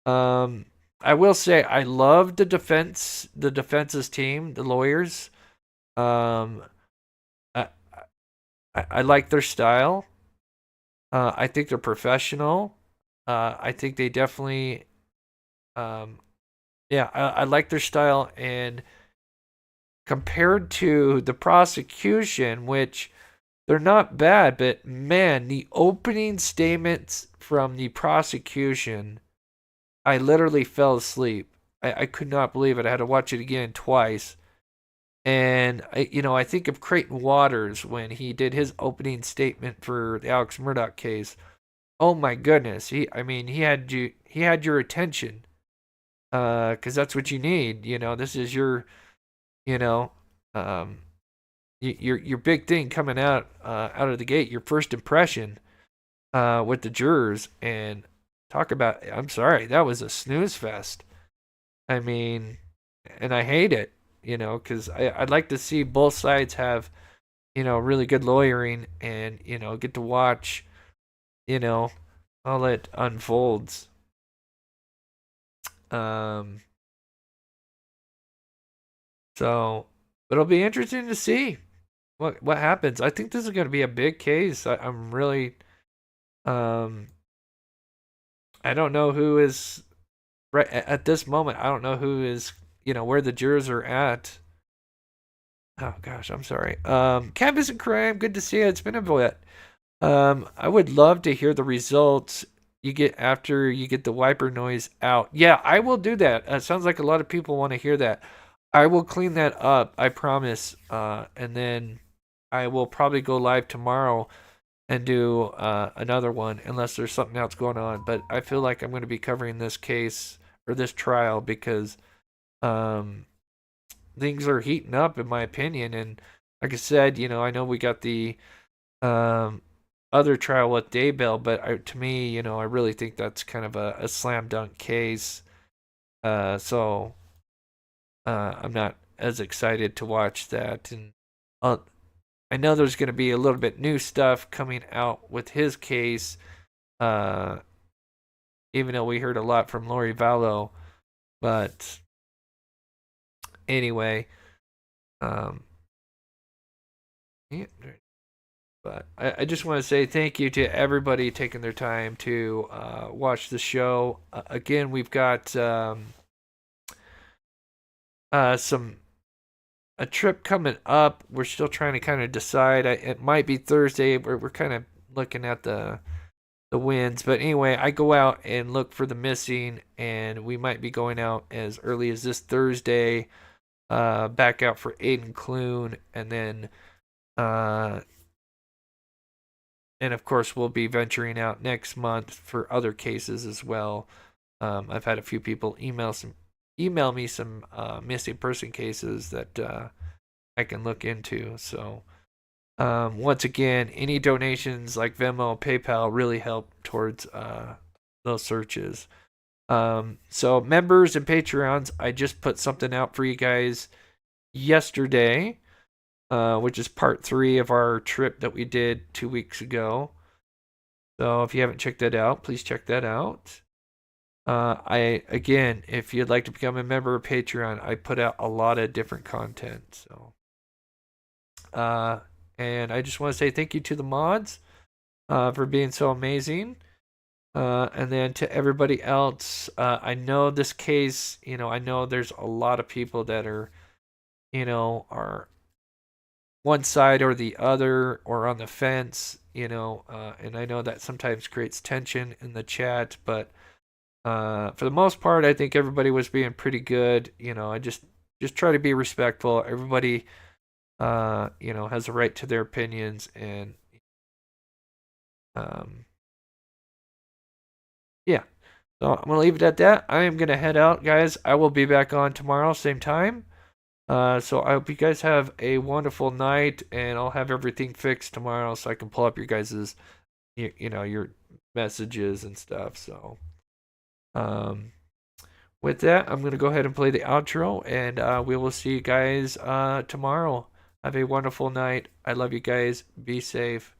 I will say I love the defense's team, the lawyers. I like their style. I think they're professional. I think they definitely, I like their style. And compared to the prosecution, which they're not bad, but man, the opening statements from the prosecution, I literally fell asleep. I could not believe it. I had to watch it again twice. And I think of Creighton Waters when he did his opening statement for the Alex Murdaugh case. Oh my goodness, he had your attention, because that's what you need. This is your, your big thing coming out of the gate, your first impression with the jurors. And talk about, I'm sorry, that was a snooze fest. I mean, and I hate it, because I'd like to see both sides have, really good lawyering and, get to watch, how it unfolds. So it'll be interesting to see what happens. I think this is going to be a big case. I'm really, I don't know who is right at this moment. I don't know who is, where the jurors are at. Oh gosh, I'm sorry. Canvas and Crime, good to see you. It's been a bit. I would love to hear the results you get after you get the wiper noise out. Yeah, I will do that. It sounds like a lot of people want to hear that. I will clean that up, I promise. And then I will probably go live tomorrow and do another one unless there's something else going on. But I feel like I'm going to be covering this case or this trial because things are heating up, in my opinion. And like I said, I know we got the other trial with Daybell, but to me, I really think that's kind of a slam dunk case. So I'm not as excited to watch that. And I know there's going to be a little bit new stuff coming out with his case, even though we heard a lot from Lori Vallow. But anyway, yeah, but I just want to say thank you to everybody taking their time to watch the show. Again, we've got a trip coming up. We're still trying to kind of decide. It might be Thursday. We're kind of looking at the winds. But anyway, I go out and look for the missing, and we might be going out as early as this Thursday. Back out for Aiden Clune, and then and of course we'll be venturing out next month for other cases as well. I've had a few people email me some missing person cases that I can look into. So once again, any donations like Venmo, PayPal really help towards those searches. So members and Patreons, I just put something out for you guys yesterday, which is part 3 of our trip that we did 2 weeks ago. So if you haven't checked that out, please check that out. Again, if you'd like to become a member of Patreon, I put out a lot of different content. So, and I just want to say thank you to the mods, for being so amazing. And then to everybody else, I know this case, I know there's a lot of people that are, are one side or the other or on the fence, and I know that sometimes creates tension in the chat, but for the most part, I think everybody was being pretty good. I just try to be respectful. Everybody, has a right to their opinions, and yeah. So I'm gonna leave it at that. I am gonna head out, guys. I will be back on tomorrow, same time. So I hope you guys have a wonderful night, and I'll have everything fixed tomorrow so I can pull up your guys's, your messages and stuff. So, with that, I'm gonna go ahead and play the outro, and we will see you guys tomorrow. Have a wonderful night. I love you guys. Be safe.